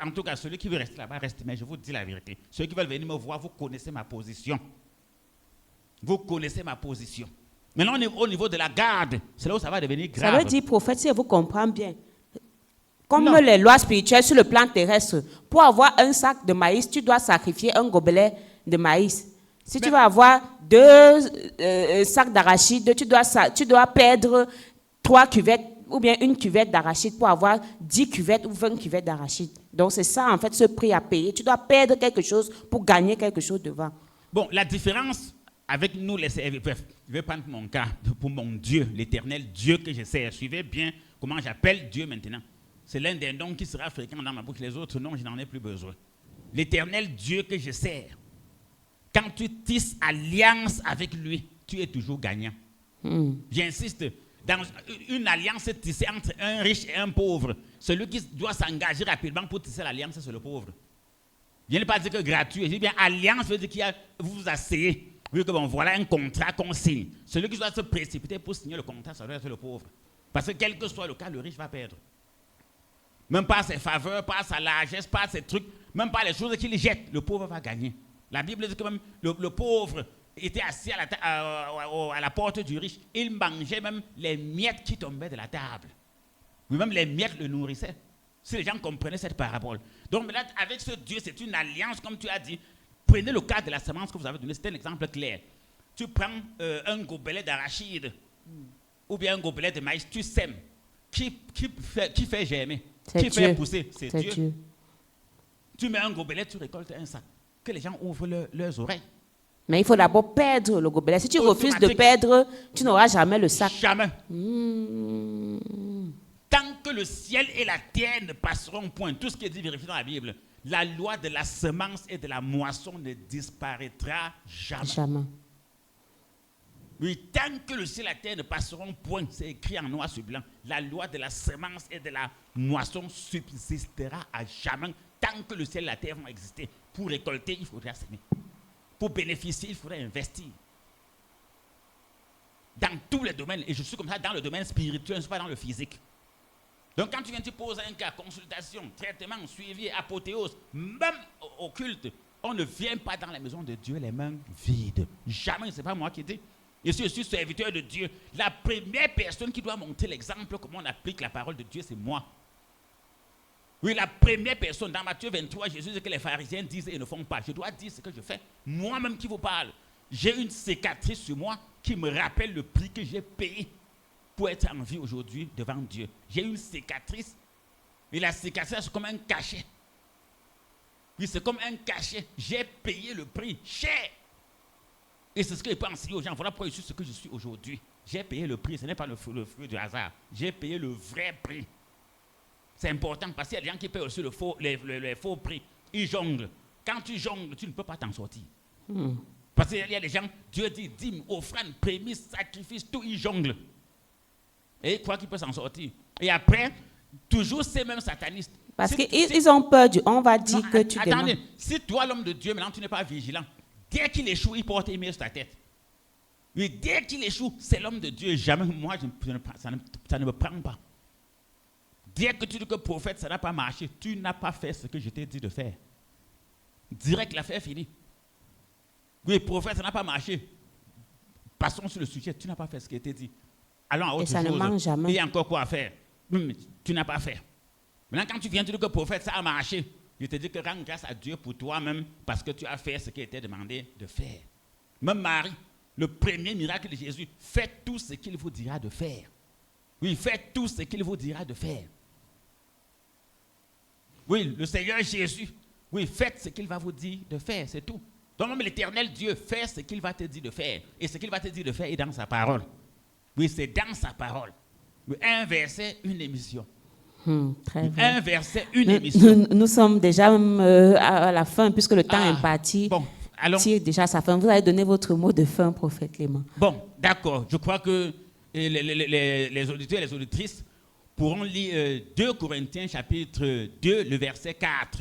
en tout cas, celui qui veut rester là-bas, reste. Mais je vous dis la vérité. Ceux qui veulent venir me voir, vous connaissez ma position. Vous connaissez ma position. Maintenant, au niveau de la garde, c'est là où ça va devenir grave. Ça veut dire, prophète, si je vous comprends bien, comme les lois spirituelles sur le plan terrestre, pour avoir un sac de maïs, tu dois sacrifier un gobelet de maïs. Si tu vas avoir 2 sacs d'arachide, tu dois perdre 3 cuvettes ou bien une cuvette d'arachide pour avoir 10 cuvettes ou 20 cuvettes d'arachide. Donc c'est ça en fait ce prix à payer. Tu dois perdre quelque chose pour gagner quelque chose devant. Bon, la différence avec nous les serviteurs, je vais prendre mon cas pour mon Dieu, l'éternel Dieu que je sers. Suivez bien comment j'appelle Dieu maintenant. C'est l'un des noms qui sera fréquent dans ma bouche. Les autres noms, je n'en ai plus besoin. L'éternel Dieu que je sers. Quand tu tisses alliance avec lui, tu es toujours gagnant. J'insiste, dans une alliance tissée entre un riche et un pauvre, celui qui doit s'engager rapidement pour tisser l'alliance, c'est le pauvre. Je ne pas dire que gratuit, je dis bien alliance veut dire que vous vous asseyez. Vu que bon, voilà un contrat qu'on signe. Celui qui doit se précipiter pour signer le contrat, ça doit être le pauvre. Parce que quel que soit le cas, le riche va perdre. Même pas ses faveurs, pas sa largesse, pas ses trucs, même pas les choses qu'il jette, le pauvre va gagner. La Bible dit que même le pauvre était assis à la porte du riche. Il mangeait même les miettes qui tombaient de la table. Oui, même les miettes le nourrissaient. Si les gens comprenaient cette parabole. Donc maintenant, avec ce Dieu, c'est une alliance, comme tu as dit. Prenez le cas de la semence que vous avez donné. C'est un exemple clair. Tu prends un gobelet d'arachide ou bien un gobelet de maïs, tu sèmes. Qui fait germer? Qui fait pousser? C'est Dieu. Tu mets un gobelet, tu récoltes un sac. Que les gens ouvrent leurs oreilles. Mais il faut d'abord perdre le gobelet. Si tu refuses de perdre, tu n'auras jamais le sac. Jamais. Tant que le ciel et la terre ne passeront point, tout ce qui est dit vérifié dans la Bible, la loi de la semence et de la moisson ne disparaîtra jamais. Jamais. Oui, tant que le ciel et la terre ne passeront point, c'est écrit en noir sur blanc, la loi de la semence et de la moisson subsistera à jamais. Tant que le ciel et la terre vont exister, pour récolter, il faudra s'aimer. Pour bénéficier, il faudrait investir. Dans tous les domaines, et je suis comme ça dans le domaine spirituel, je ne suis pas dans le physique. Donc quand tu viens te poser un cas, consultation, traitement, suivi, apothéose, même au culte, on ne vient pas dans la maison de Dieu les mains vides. Jamais, ce n'est pas moi qui dis. Je suis serviteur de Dieu. La première personne qui doit montrer l'exemple comment on applique la parole de Dieu, c'est moi. Oui, la première personne, dans Matthieu 23, Jésus dit que les pharisiens disent et ne font pas. Je dois dire ce que je fais. Moi-même qui vous parle, j'ai une cicatrice sur moi qui me rappelle le prix que j'ai payé pour être en vie aujourd'hui devant Dieu. J'ai une cicatrice, et la cicatrice, c'est comme un cachet. Oui, c'est comme un cachet. J'ai payé le prix cher. Et c'est ce que je peux enseigner aux gens. Voilà pourquoi je suis ce que je suis aujourd'hui. J'ai payé le prix. Ce n'est pas le fruit du hasard. J'ai payé le vrai prix. C'est important parce qu'il y a des gens qui payent aussi les faux prix. Ils jonglent. Quand tu jongles, tu ne peux pas t'en sortir. Parce qu'il y a des gens, Dieu dit dîme, offrande, prémisse, sacrifice, tout, ils jonglent. Et ils croient qu'ils peuvent s'en sortir. Et après, toujours ces mêmes satanistes. Parce qu'ils ont peur on va dire que tu attendez, demandes. Si toi, l'homme de Dieu, maintenant tu n'es pas vigilant, dès qu'il échoue, il porte une main sur ta tête. Oui, dès qu'il échoue, c'est l'homme de Dieu. Jamais, moi, ça ne me prend pas. Dès que tu dis que prophète, ça n'a pas marché, tu n'as pas fait ce que je t'ai dit de faire. Direct, l'affaire est finie. Oui, prophète, ça n'a pas marché. Passons sur le sujet, tu n'as pas fait ce qui a été dit. Allons à autre chose. Et ça ne marche jamais. Il y a encore quoi à faire. Tu n'as pas fait. Maintenant, quand tu viens te dire que prophète, ça a marché, je te dis que rends grâce à Dieu pour toi-même parce que tu as fait ce qui était demandé de faire. Même Marie, le premier miracle de Jésus, faites tout ce qu'il vous dira de faire. Oui, faites tout ce qu'il vous dira de faire. Oui, le Seigneur Jésus, oui, faites ce qu'il va vous dire de faire, c'est tout. Donc même l'Éternel Dieu fait ce qu'il va te dire de faire. Et ce qu'il va te dire de faire est dans sa parole. Oui, c'est dans sa parole. Oui, un verset, une émission. Très bien. Un verset, une émission. Nous sommes déjà à la fin, puisque le temps imparti tire déjà à sa fin. Vous allez donner votre mot de fin, prophète Clément. Bon, d'accord. Je crois que les auditeurs et les auditrices pourront lire 2 Corinthiens chapitre 2, le verset 4.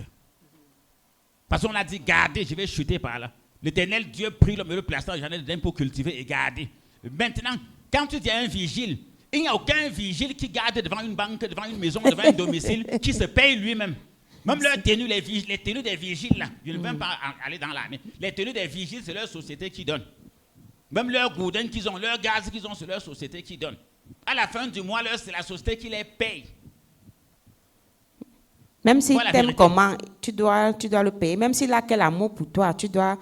Parce qu'on a dit garder, je vais chuter par là. L'Éternel Dieu prie l'homme et le place dans le jardin d'Éden pour cultiver et garder. Maintenant, quand tu dis à un vigile, il n'y a aucun vigile qui garde devant une banque, devant une maison, devant un domicile, qui se paye lui-même. Même leur tenue, les tenues des vigiles, là, je ne veux même pas aller dans l'armée. Les tenues des vigiles, c'est leur société qui donne. Même leur gourdin qu'ils ont, leur gaz qu'ils ont, c'est leur société qui donne. À la fin du mois, c'est la société qui les paye. Même s'il t'aime comment, tu dois le payer. Même s'il a quel amour pour toi, tu dois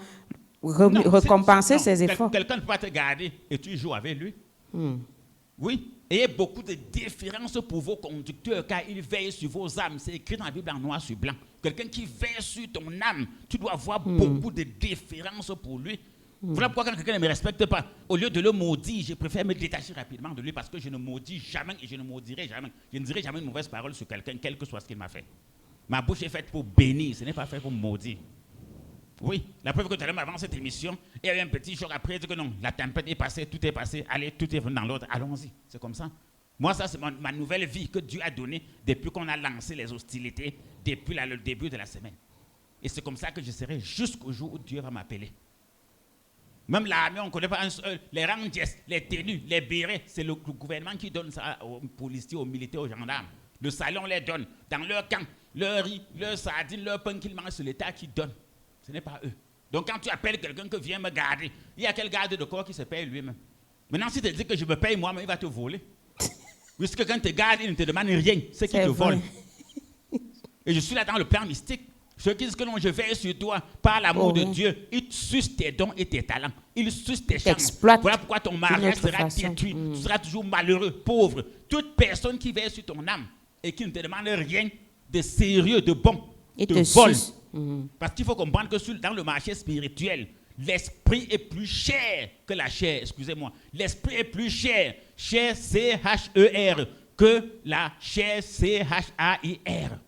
récompenser ses efforts. Quelqu'un ne peut pas te garder et tu joues avec lui. Oui. Ayez beaucoup de déférence pour vos conducteurs car ils veillent sur vos âmes. C'est écrit dans la Bible en noir sur blanc. Quelqu'un qui veille sur ton âme, tu dois avoir beaucoup de déférence pour lui. Voilà pourquoi quand quelqu'un ne me respecte pas, au lieu de le maudire, je préfère me détacher rapidement de lui parce que je ne maudis jamais et je ne maudirai jamais. Je ne dirai jamais une mauvaise parole sur quelqu'un, quel que soit ce qu'il m'a fait. Ma bouche est faite pour bénir, ce n'est pas fait pour maudire. Oui, la preuve que tout à l'heure, avant cette émission, il y a eu un petit choc après, il dit que non, la tempête est passée, tout est passé, allez, tout est venu dans l'ordre, allons-y, c'est comme ça. Moi, ça, c'est ma nouvelle vie que Dieu a donnée depuis qu'on a lancé les hostilités, depuis le début de la semaine. Et c'est comme ça que je serai jusqu'au jour où Dieu va m'appeler. Même l'armée, on ne connaît pas les rangers, les tenues, les bérets, c'est le gouvernement qui donne ça aux policiers, aux militaires, aux gendarmes. Le salon les donne. Dans leur camp, leur riz, leur sardine, leur pain qu'ils mangent, c'est l'État qui donne. Ce n'est pas eux. Donc quand tu appelles quelqu'un qui vient me garder, il y a quel garde de corps qui se paye lui-même. Maintenant, si tu dis que je me paye moi-même, il va te voler. Puisque quand tu gardes, il ne te demande rien, c'est qu'il te vole. Et je suis là dans le plan mystique. Ceux qui disent que non, je veille sur toi par l'amour de Dieu, ils sucent tes dons et tes talents. Ils sucent tes chances. Voilà pourquoi ton mariage sera détruit. Tu seras toujours malheureux, pauvre. Toute personne qui veille sur ton âme et qui ne te demande rien de sérieux, de bon, te vole. Parce qu'il faut comprendre que dans le marché spirituel, l'esprit est plus cher que la chair. Excusez-moi. L'esprit est plus cher, chair C-H-E-R, que la chair C-H-A-I-R.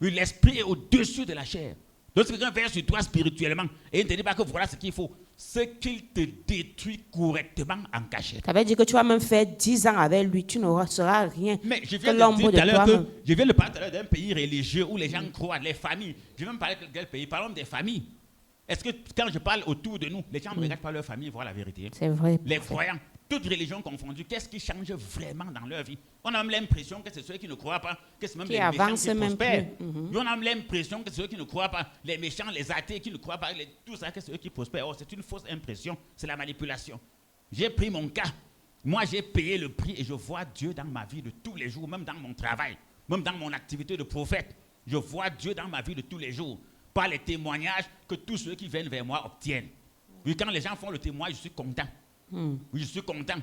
Oui, l'esprit est au-dessus de la chair. Donc, si quelqu'un vient sur toi spirituellement et il ne te dit pas que voilà ce qu'il faut, c'est qu'il te détruit correctement en cachette. Ça veut dire que tu vas même faire 10 ans avec lui, tu n'auras rien. Mais je viens de dire tout à l'heure que je viens de parler d'un pays religieux où les gens croient, les familles. Je vais même parler de quel pays? Parlons des familles. Est-ce que quand je parle autour de nous, les gens ne regardent pas leur famille voir la vérité? C'est vrai. Les croyants, toutes religions confondues, qu'est-ce qui change vraiment dans leur vie? On a même l'impression que c'est ceux qui ne croient pas, que c'est même les méchants qui prospèrent. Et on a même l'impression que c'est ceux qui ne croient pas, les méchants, les athées qui ne croient pas, tout ça, que c'est eux qui prospèrent. Oh, c'est une fausse impression, c'est la manipulation. J'ai pris mon cas. Moi, j'ai payé le prix et je vois Dieu dans ma vie de tous les jours, même dans mon travail, même dans mon activité de prophète. Je vois Dieu dans ma vie de tous les jours, par les témoignages que tous ceux qui viennent vers moi obtiennent. Oui, quand les gens font le témoignage, je suis content. Oui, je suis content.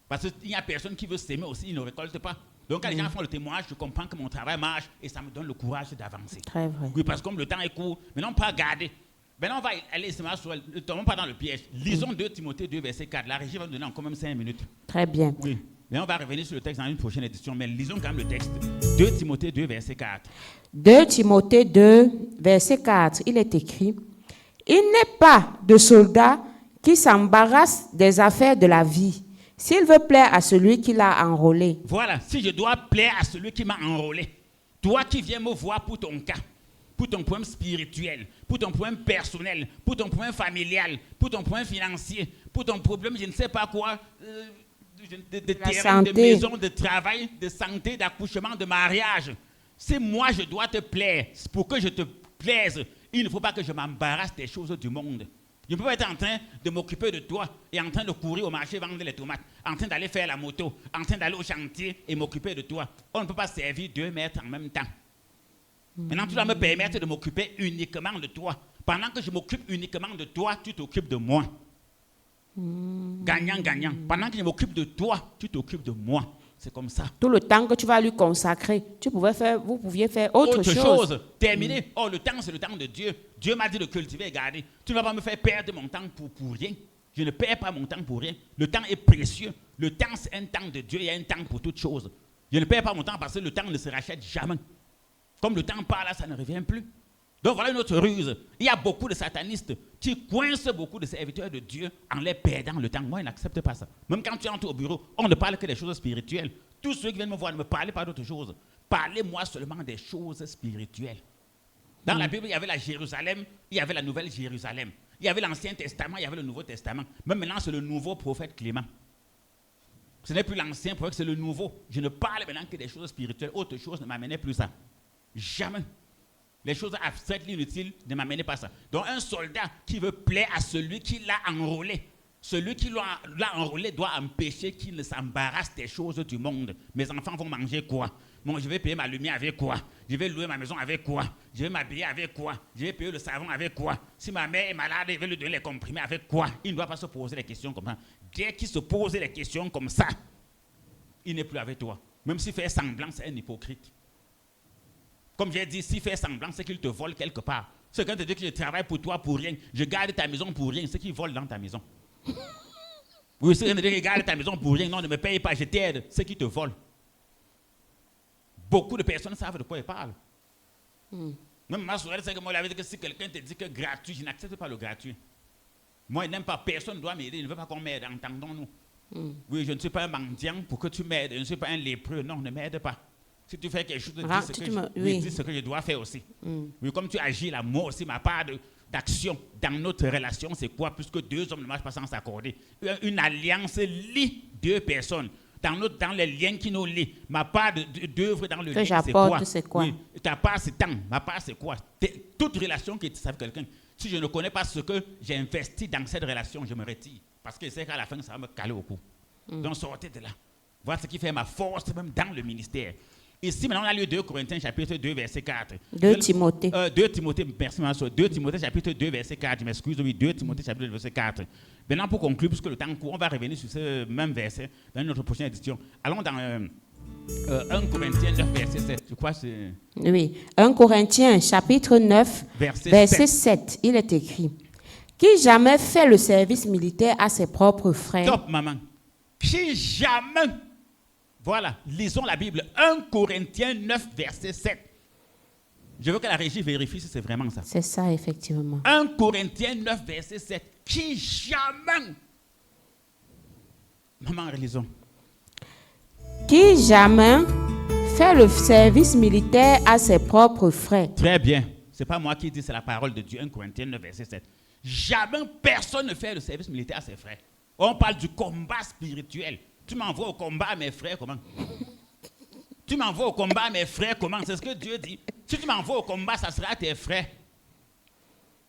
Parce qu'il n'y a personne qui veut s'aimer aussi, il ne récolte pas. Donc, quand les gens font le témoignage, je comprends que mon travail marche et ça me donne le courage d'avancer. Très vrai. Oui, parce que comme le temps est court, maintenant, on peut regarder. Maintenant, on va aller, ne tombons pas dans le piège. Lisons 2 Timothée 2, verset 4. La régie va nous donner encore même 5 minutes. Très bien. Oui. Mais on va revenir sur le texte dans une prochaine édition. Mais lisons quand même le texte. 2 Timothée 2, verset 4. 2 Timothée 2, verset 4, il est écrit « Il n'est pas de soldat qui s'embarrasse des affaires de la vie, s'il veut plaire à celui qui l'a enrôlé. » Voilà, si je dois plaire à celui qui m'a enrôlé, toi qui viens me voir pour ton cas, pour ton problème spirituel, pour ton problème personnel, pour ton problème familial, pour ton problème financier, pour ton problème je ne sais pas quoi, de terrain, de maison, de travail, de santé, d'accouchement, de mariage. Si moi je dois te plaire, pour que je te plaise, il ne faut pas que je m'embarrasse des choses du monde. Je ne peux pas être en train de m'occuper de toi et en train de courir au marché vendre les tomates, en train d'aller faire la moto, en train d'aller au chantier et m'occuper de toi. On ne peut pas servir 2 maîtres en même temps. Maintenant, tu dois me permettre de m'occuper uniquement de toi. Pendant que je m'occupe uniquement de toi, tu t'occupes de moi. Gagnant, gagnant. Pendant que je m'occupe de toi, tu t'occupes de moi. C'est comme ça. Tout le temps que tu vas lui consacrer, vous pouviez faire autre chose. Terminé. Oh, le temps, c'est le temps de Dieu. Dieu m'a dit de cultiver et garder. Tu ne vas pas me faire perdre mon temps pour rien. Je ne perds pas mon temps pour rien. Le temps est précieux. Le temps, c'est un temps de Dieu. Il y a un temps pour toute chose. Je ne perds pas mon temps parce que le temps ne se rachète jamais. Comme le temps part là, ça ne revient plus. Donc voilà une autre ruse. Il y a beaucoup de satanistes qui coincent beaucoup de serviteurs de Dieu en les perdant le temps. Moi, je n'accepte pas ça. Même quand tu entres au bureau, on ne parle que des choses spirituelles. Tous ceux qui viennent me voir, ne me parlez pas d'autres choses. Parlez-moi seulement des choses spirituelles. Dans la Bible, il y avait la Jérusalem, il y avait la Nouvelle Jérusalem. Il y avait l'Ancien Testament, il y avait le Nouveau Testament. Même maintenant, c'est le nouveau prophète Clément. Ce n'est plus l'ancien prophète, c'est le nouveau. Je ne parle maintenant que des choses spirituelles. Autre chose ne m'amenait plus ça. Jamais. Les choses abstraites, inutiles, ne m'amenaient pas ça. Donc un soldat qui veut plaire à celui qui l'a enrôlé, celui qui l'a enrôlé doit empêcher qu'il ne s'embarrasse des choses du monde. Mes enfants vont manger quoi? Bon, je vais payer ma lumière avec quoi? Je vais louer ma maison avec quoi? Je vais m'habiller avec quoi? Je vais payer le savon avec quoi? Si ma mère est malade, je vais lui donner les comprimés avec quoi? Il ne doit pas se poser les questions comme ça. Dès qu'il se pose les questions comme ça, il n'est plus avec toi. Même s'il fait semblant, c'est un hypocrite. Comme j'ai dit, s'il fait semblant, c'est qu'il te vole quelque part. C'est quand tu dis que je travaille pour toi pour rien, je garde ta maison pour rien, c'est qu'il vole dans ta maison. Oui, c'est quand tu dis que je garde ta maison pour rien, non, ne me paye pas, je t'aide, c'est qu'il te vole. Beaucoup de personnes savent de quoi ils parlent. Même ma soeur, c'est que moi, elle avait dit que si quelqu'un te dit que gratuit, je n'accepte pas le gratuit. Moi, je n'aime pas, personne ne doit m'aider, je ne veux pas qu'on m'aide, entendons-nous. Oui, je ne suis pas un mendiant pour que tu m'aides, je ne suis pas un lépreux, non, ne m'aide pas. Si tu fais quelque chose, dis ce que je dois faire aussi. Oui, comme tu agis là, moi aussi, ma part d'action dans notre relation, c'est quoi? Puisque 2 hommes ne marchent pas sans s'accorder. Une alliance lie 2 personnes. Dans les liens qui nous lient, ma part d'œuvre dans le lien, c'est quoi? Oui, ta part, c'est temps. Ma part, c'est quoi? Toute relation qui est avec quelqu'un, si je ne connais pas ce que j'ai investi dans cette relation, je me retire. Parce que je sais qu'à la fin, ça va me caler au cou. Donc, sortez de là. Voilà ce qui fait ma force, même dans le ministère. Ici, maintenant, on a lu 2 Corinthiens, chapitre 2, verset 4. 2 Timothée. 2 Timothée, merci, ma soeur. 2 Timothée, chapitre 2, verset 4. Je m'excuse, oui, 2 Timothée, chapitre 2, verset 4. Maintenant, pour conclure, puisque le temps court, on va revenir sur ce même verset dans notre prochaine édition. Allons dans 1 Corinthiens 9, verset 7. Je crois que c'est... Oui, 1 Corinthiens, chapitre 9, verset 7. Il est écrit « Qui jamais fait le service militaire à ses propres frères ?» Top, maman. Qui jamais... Voilà, lisons la Bible. 1 Corinthiens 9, verset 7. Je veux que la régie vérifie si c'est vraiment ça. C'est ça, effectivement. 1 Corinthiens 9, verset 7. Qui jamais... Maman, relisons. Qui jamais fait le service militaire à ses propres frères. Très bien. Ce n'est pas moi qui dis, c'est la parole de Dieu. 1 Corinthiens 9, verset 7. Jamais personne ne fait le service militaire à ses frères. On parle du combat spirituel. Tu m'envoies au combat à mes frères, comment? Tu m'envoies au combat à mes frères, comment? C'est ce que Dieu dit. Si tu m'envoies au combat, ça sera à tes frères.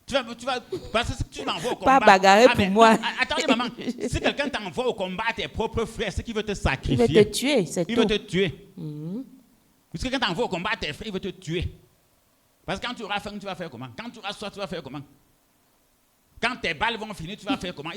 Tu vas, parce que tu m'envoies au combat. Pas bagarrer pour moi. Non, attendez, maman. Si quelqu'un t'envoie au combat à tes propres frères, c'est qu'il veut te sacrifier. Il veut te tuer, c'est tout. Il veut te tuer. Si quelqu'un t'envoie au combat à tes frères, il veut te tuer. Parce que quand tu auras faim, tu vas faire comment? Quand tu auras soif, tu vas faire comment? Quand tes balles vont finir, tu vas faire comment?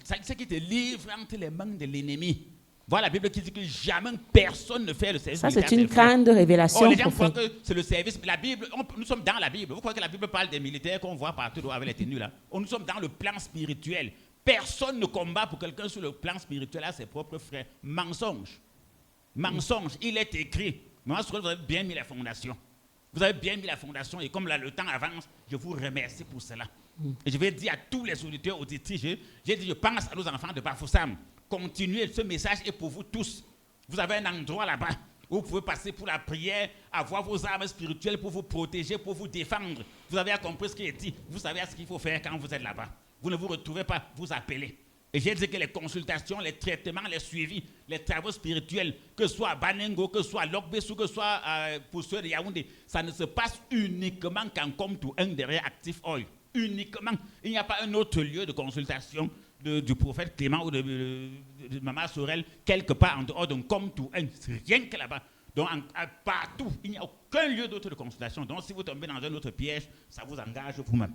C'est qui te livre entre les mains de l'ennemi. Voilà la Bible qui dit que jamais personne ne fait le service militaire. Ça, c'est une grande révélation. Les gens croient que c'est le service. La Bible, nous sommes dans la Bible. Vous croyez que la Bible parle des militaires qu'on voit partout avec les tenues là? Nous sommes dans le plan spirituel. Personne ne combat pour quelqu'un sur le plan spirituel à ses propres frères. Mensonge. Mensonge. Il est écrit. Moi, vous avez bien mis la fondation. Vous avez bien mis la fondation. Et comme là, le temps avance, je vous remercie pour cela. Et je vais dire à tous les auditeurs, auditrices, j'ai dit, je pense à nos enfants de Bafoussam. Continuez, ce message est pour vous tous. Vous avez un endroit là-bas où vous pouvez passer pour la prière, avoir vos armes spirituelles pour vous protéger, pour vous défendre. Vous avez compris ce qui est dit. Vous savez ce qu'il faut faire quand vous êtes là-bas. Vous ne vous retrouvez pas, vous appelez. Et j'ai dit que les consultations, les traitements, les suivis, les travaux spirituels, que ce soit à Banengo, que ce soit à Lokbessou, que ce soit pour ceux de Yaoundé, ça ne se passe uniquement qu'en Comtou 1 derrière Active Oil. Uniquement. Il n'y a pas un autre lieu de consultation du prophète Clément ou de Maman Sorel quelque part en dehors d'un Comtou 1. C'est rien que là-bas. Donc, partout, il n'y a aucun lieu d'autre de consultation. Donc, si vous tombez dans un autre piège, ça vous engage vous-même.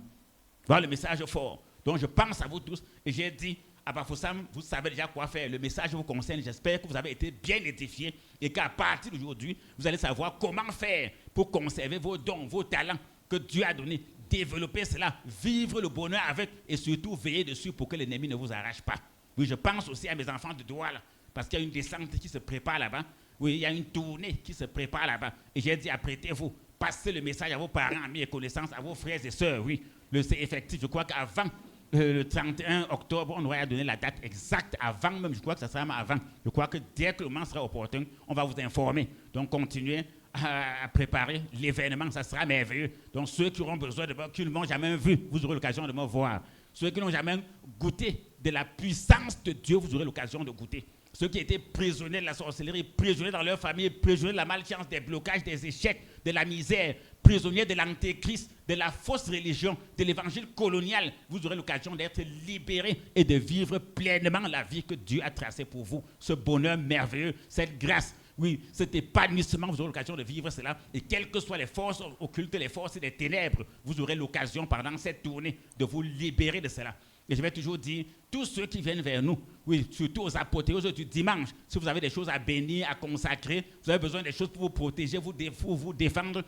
Voilà le message fort. Donc, je pense à vous tous et j'ai dit, à Bafoussam, vous savez déjà quoi faire. Le message vous concerne. J'espère que vous avez été bien édifiés et qu'à partir d'aujourd'hui, vous allez savoir comment faire pour conserver vos dons, vos talents que Dieu a donnés. Développer cela, vivre le bonheur avec et surtout veiller dessus pour que l'ennemi ne vous arrache pas. Oui, je pense aussi à mes enfants de Douala parce qu'il y a une descente qui se prépare là-bas. Oui, il y a une tournée qui se prépare là-bas. Et j'ai dit, apprêtez-vous, passez le message à vos parents, amis et connaissances, à vos frères et sœurs. Oui, c'est effectif. Je crois qu'avant le 31 octobre, on aurait donné la date exacte avant même. Je crois que ça sera avant. Je crois que dès que le moment sera opportun, on va vous informer. Donc, continuez à préparer l'événement, ça sera merveilleux. Donc, ceux qui auront besoin de moi, qui ne m'ont jamais vu, vous aurez l'occasion de me voir. Ceux qui n'ont jamais goûté de la puissance de Dieu, vous aurez l'occasion de goûter. Ceux qui étaient prisonniers de la sorcellerie, prisonniers dans leur famille, prisonniers de la malchance, des blocages, des échecs, de la misère, prisonniers de l'antéchrist, de la fausse religion, de l'évangile colonial, vous aurez l'occasion d'être libérés et de vivre pleinement la vie que Dieu a tracée pour vous. Ce bonheur merveilleux, cette grâce. Oui, cet épanouissement, vous aurez l'occasion de vivre cela. Et quelles que soient les forces occultes, les forces des ténèbres, vous aurez l'occasion pendant cette tournée de vous libérer de cela. Et je vais toujours dire, tous ceux qui viennent vers nous, oui, surtout aux apothéoses du dimanche, si vous avez des choses à bénir, à consacrer, vous avez besoin des choses pour vous protéger, vous défendre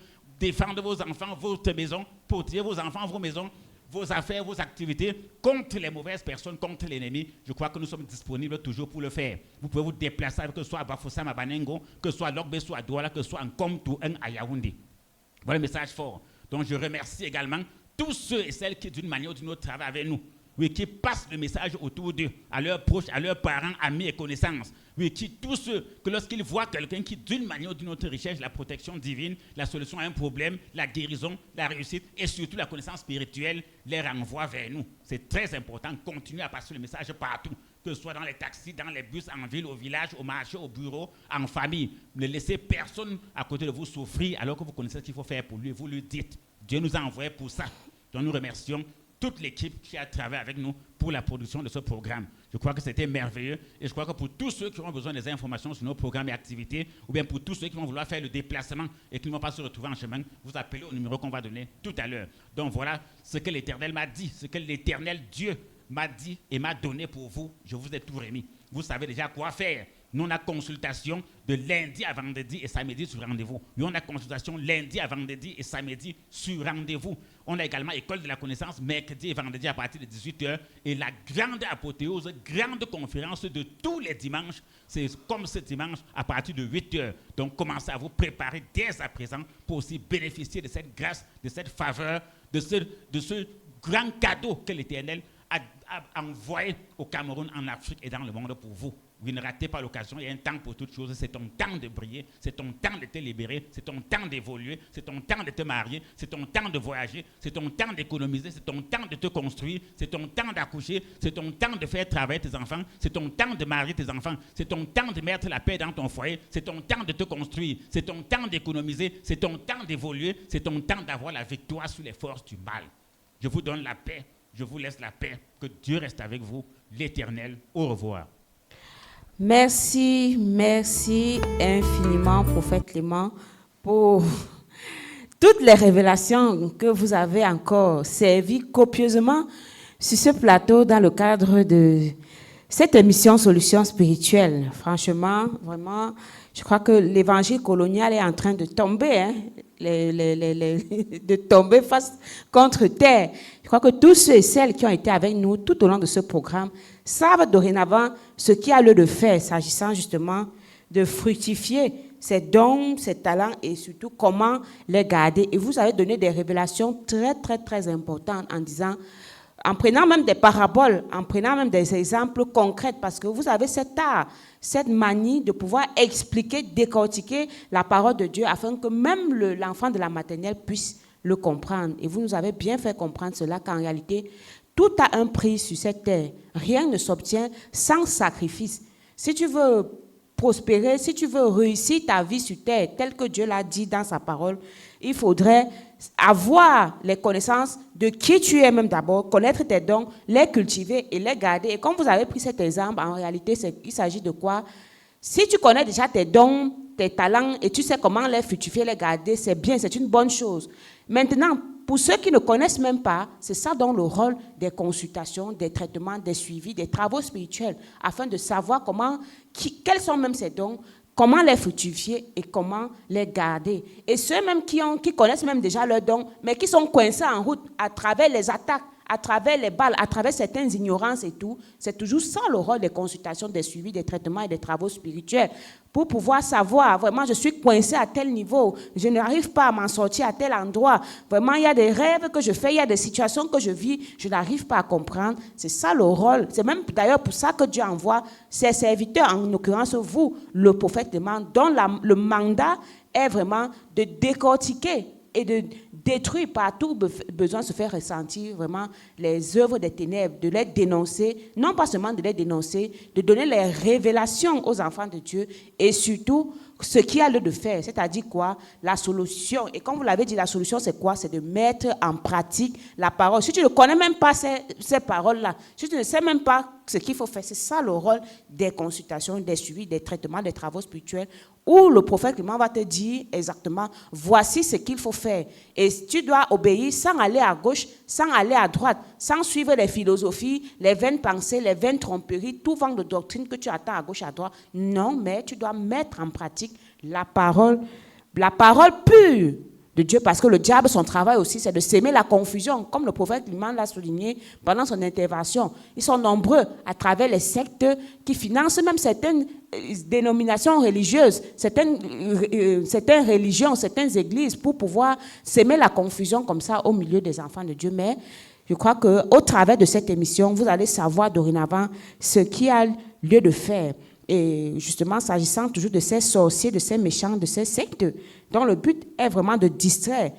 vos enfants, votre maison, protéger vos enfants, vos maisons, vos affaires, vos activités, contre les mauvaises personnes, contre l'ennemi, je crois que nous sommes disponibles toujours pour le faire. Vous pouvez vous déplacer, que ce soit à Bafoussam, à Banengo, que ce soit à Lokbessou, à Douala, que ce soit en Comtou 1 à Yaoundé. Voilà le message fort. Donc je remercie également tous ceux et celles qui, d'une manière ou d'une autre, travaillent avec nous. Oui, qui passent le message autour d'eux, à leurs proches, à leurs parents, amis et connaissances. Oui, qui tous ceux que lorsqu'ils voient quelqu'un qui, d'une manière ou d'une autre, recherche la protection divine, la solution à un problème, la guérison, la réussite et surtout la connaissance spirituelle, les renvoient vers nous. C'est très important. Continuez à passer le message partout, que ce soit dans les taxis, dans les bus, en ville, au village, au marché, au bureau, en famille. Ne laissez personne à côté de vous souffrir alors que vous connaissez ce qu'il faut faire pour lui. Vous lui dites. Dieu nous a envoyés pour ça. Donc nous remercions toute l'équipe qui a travaillé avec nous pour la production de ce programme. Je crois que c'était merveilleux et je crois que pour tous ceux qui auront besoin des informations sur nos programmes et activités ou bien pour tous ceux qui vont vouloir faire le déplacement et qui ne vont pas se retrouver en chemin, vous appelez au numéro qu'on va donner tout à l'heure. Donc voilà ce que l'Éternel m'a dit, ce que l'Éternel Dieu m'a dit et m'a donné pour vous. Je vous ai tout remis. Vous savez déjà quoi faire. Nous, on a consultation de lundi à vendredi et samedi sur rendez-vous. Nous, on a consultation lundi à vendredi et samedi sur rendez-vous. On a également école de la connaissance mercredi et vendredi à partir de 18h. Et la grande apothéose, grande conférence de tous les dimanches, c'est comme ce dimanche à partir de 8h. Donc, commencez à vous préparer dès à présent pour aussi bénéficier de cette grâce, de cette faveur, de ce grand cadeau que l'Éternel a envoyé au Cameroun, en Afrique et dans le monde pour vous. Vous ne ratez pas l'occasion, il y a un temps pour toutes choses. C'est ton temps de briller, c'est ton temps de te libérer, c'est ton temps d'évoluer, c'est ton temps de te marier, c'est ton temps de voyager, c'est ton temps d'économiser, c'est ton temps de te construire, c'est ton temps d'accoucher, c'est ton temps de faire travailler tes enfants, c'est ton temps de marier tes enfants, c'est ton temps de mettre la paix dans ton foyer, c'est ton temps de te construire, c'est ton temps d'économiser, c'est ton temps d'évoluer, c'est ton temps d'avoir la victoire sur les forces du mal. Je vous donne la paix, je vous laisse la paix, que Dieu reste avec vous, l'Éternel. Au revoir. Merci infiniment, prophète Clément, pour toutes les révélations que vous avez encore servi copieusement sur ce plateau dans le cadre de cette émission Solutions spirituelles. Franchement, vraiment, je crois que l'évangile colonial est en train de tomber, hein, de tomber face contre terre. Je crois que tous ceux et celles qui ont été avec nous tout au long de ce programme savent dorénavant ce qu'il y a lieu de faire, s'agissant justement de fructifier ces dons, ces talents et surtout comment les garder. Et vous avez donné des révélations très importantes en disant, en prenant même des paraboles, en prenant même des exemples concrets, parce que vous avez cet art, cette manie de pouvoir expliquer, décortiquer la parole de Dieu afin que même l'enfant de la maternelle puisse le comprendre. Et vous nous avez bien fait comprendre cela, qu'en réalité, tout a un prix sur cette terre. Rien ne s'obtient sans sacrifice. Si tu veux prospérer, si tu veux réussir ta vie sur terre, tel que Dieu l'a dit dans sa parole, il faudrait avoir les connaissances de qui tu es même d'abord, connaître tes dons, les cultiver et les garder. Et comme vous avez pris cet exemple, en réalité, il s'agit de quoi? Si tu connais déjà tes dons, tes talents et tu sais comment les fructifier, les garder, c'est bien, c'est une bonne chose. Maintenant, pour ceux qui ne connaissent même pas, c'est ça donc le rôle des consultations, des traitements, des suivis, des travaux spirituels, afin de savoir quels sont même ces dons, comment les fructifier et comment les garder. Et ceux même qui connaissent même déjà leurs dons, mais qui sont coincés en route à travers les attaques, à travers les balles, à travers certaines ignorances et tout, c'est toujours ça le rôle des consultations, des suivis, des traitements et des travaux spirituels. Pour pouvoir savoir, vraiment, je suis coincé à tel niveau, je n'arrive pas à m'en sortir à tel endroit. Vraiment, il y a des rêves que je fais, il y a des situations que je vis, je n'arrive pas à comprendre. C'est ça le rôle. C'est même d'ailleurs pour ça que Dieu envoie ses serviteurs, en l'occurrence vous, le prophète Clément, dont le mandat est vraiment de décortiquer et de détruire partout besoin de se faire ressentir vraiment les œuvres des ténèbres, de les dénoncer, non pas seulement de les dénoncer, de donner les révélations aux enfants de Dieu et surtout ce qu'il y a lieu de faire, c'est-à-dire quoi? La solution. Et comme vous l'avez dit, la solution c'est quoi? C'est de mettre en pratique la parole. Si tu ne connais même pas ces paroles-là, si tu ne sais même pas ce qu'il faut faire, c'est ça le rôle des consultations, des suivis, des traitements, des travaux spirituels, où le prophète Clément va te dire exactement, voici ce qu'il faut faire. Et tu dois obéir sans aller à gauche, sans aller à droite, sans suivre les philosophies, les vaines pensées, les vaines tromperies, tout vent de doctrine que tu attends à gauche, à droite. Non, mais tu dois mettre en pratique la parole pure de Dieu, parce que le diable, son travail aussi, c'est de s'aimer la confusion, comme le prophète Clément l'a souligné pendant son intervention. Ils sont nombreux à travers les sectes qui financent même certaines dénominations religieuses, certaines religions, certaines églises, pour pouvoir s'aimer la confusion comme ça au milieu des enfants de Dieu. Mais je crois qu'au travers de cette émission, vous allez savoir dorénavant ce qu'il y a lieu de faire. Et justement, s'agissant toujours de ces sorciers, de ces méchants, de ces sectes, dont le but est vraiment de distraire.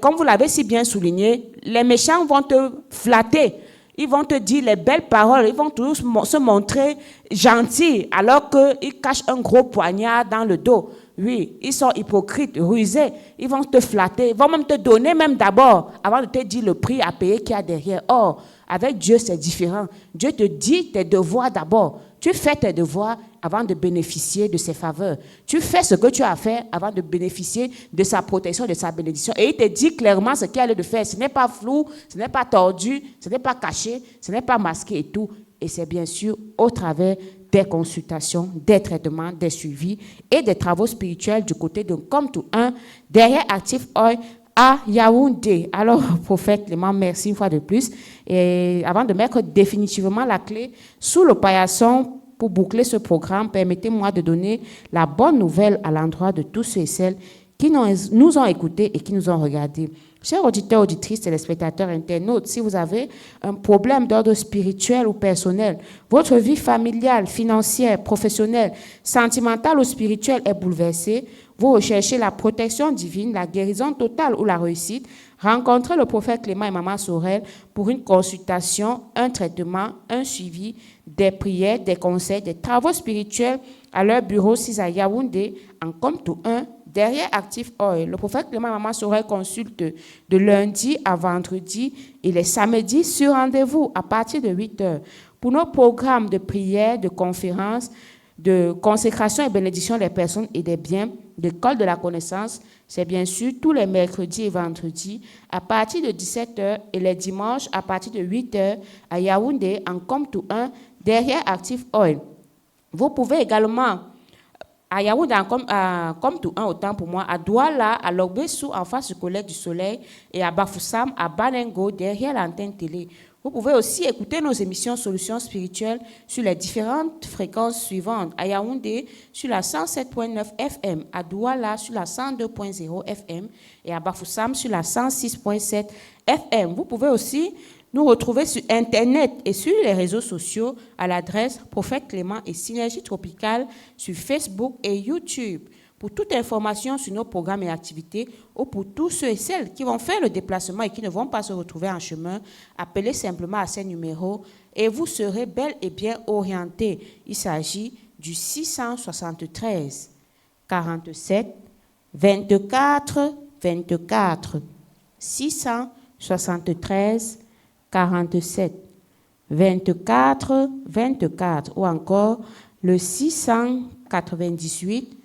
Comme vous l'avez si bien souligné, les méchants vont te flatter, ils vont te dire les belles paroles, ils vont toujours se montrer gentils, alors qu'ils cachent un gros poignard dans le dos. Oui, ils sont hypocrites, rusés, ils vont te flatter, ils vont même te donner même d'abord, avant de te dire le prix à payer qu'il y a derrière. Or, avec Dieu, c'est différent. Dieu te dit tes devoirs d'abord. Tu fais tes devoirs avant de bénéficier de ses faveurs. Tu fais ce que tu as fait avant de bénéficier de sa protection, de sa bénédiction. Et il te dit clairement ce qu'il y a lieu de faire. Ce n'est pas flou, ce n'est pas tordu, ce n'est pas caché, ce n'est pas masqué et tout. Et c'est bien sûr au travers des consultations, des traitements, des suivis et des travaux spirituels du côté de Comme Tout Un, derrière Active Oil, à Yaoundé. Alors, prophète Clément, merci une fois de plus. Et avant de mettre définitivement la clé sous le paillasson pour boucler ce programme, permettez-moi de donner la bonne nouvelle à l'endroit de tous ceux et celles qui nous ont écoutés et qui nous ont regardés. Chers auditeurs, auditrices, téléspectateurs, internautes, si vous avez un problème d'ordre spirituel ou personnel, votre vie familiale, financière, professionnelle, sentimentale ou spirituelle est bouleversée, vous recherchez la protection divine, la guérison totale ou la réussite, rencontrez le prophète Clément et Maman Sorel pour une consultation, un traitement, un suivi, des prières, des conseils, des travaux spirituels à leur bureau 6 à Yaoundé, en Komtou 1, derrière Active Oil. Le prophète Clément et Maman Sorel consulte de lundi à vendredi et les samedis sur rendez-vous à partir de 8 heures. Pour nos programmes de prières, de conférences, de consécration et bénédiction des personnes et des biens, l'école de la connaissance, c'est bien sûr tous les mercredis et vendredis à partir de 17h et les dimanches à partir de 8h à Yaoundé en Komtou 1 derrière Active Oil. Vous pouvez également à Yaoundé en Komtou 1 autant pour moi, à Douala, à Logbessou en face du Collège du Soleil et à Bafoussam, à Banengo derrière l'antenne télé. Vous pouvez aussi écouter nos émissions Solutions spirituelles sur les différentes fréquences suivantes. À Yaoundé, sur la 107.9 FM, à Douala, sur la 102.0 FM et à Bafoussam, sur la 106.7 FM. Vous pouvez aussi nous retrouver sur Internet et sur les réseaux sociaux à l'adresse Prophète Clément et Synergie Tropicale sur Facebook et YouTube. Pour toute information sur nos programmes et activités, ou pour tous ceux et celles qui vont faire le déplacement et qui ne vont pas se retrouver en chemin, appelez simplement à ces numéros et vous serez bel et bien orientés. Il s'agit du 673 47 24 24. 673 47 24 24 ou encore le 698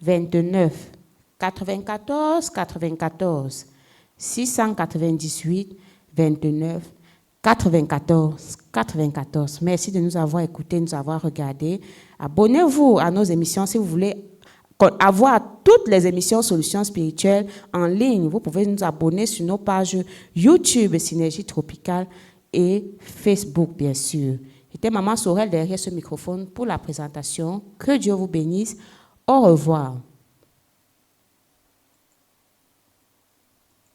29 94 94 698 29 94 94. Merci de nous avoir écoutés, de nous avoir regardés. Abonnez-vous à nos émissions si vous voulez avoir toutes les émissions Solutions spirituelles en ligne. Vous pouvez nous abonner sur nos pages YouTube Synergie Tropicale et Facebook, bien sûr. C'était Maman Sorel derrière ce microphone pour la présentation. Que Dieu vous bénisse. Au revoir.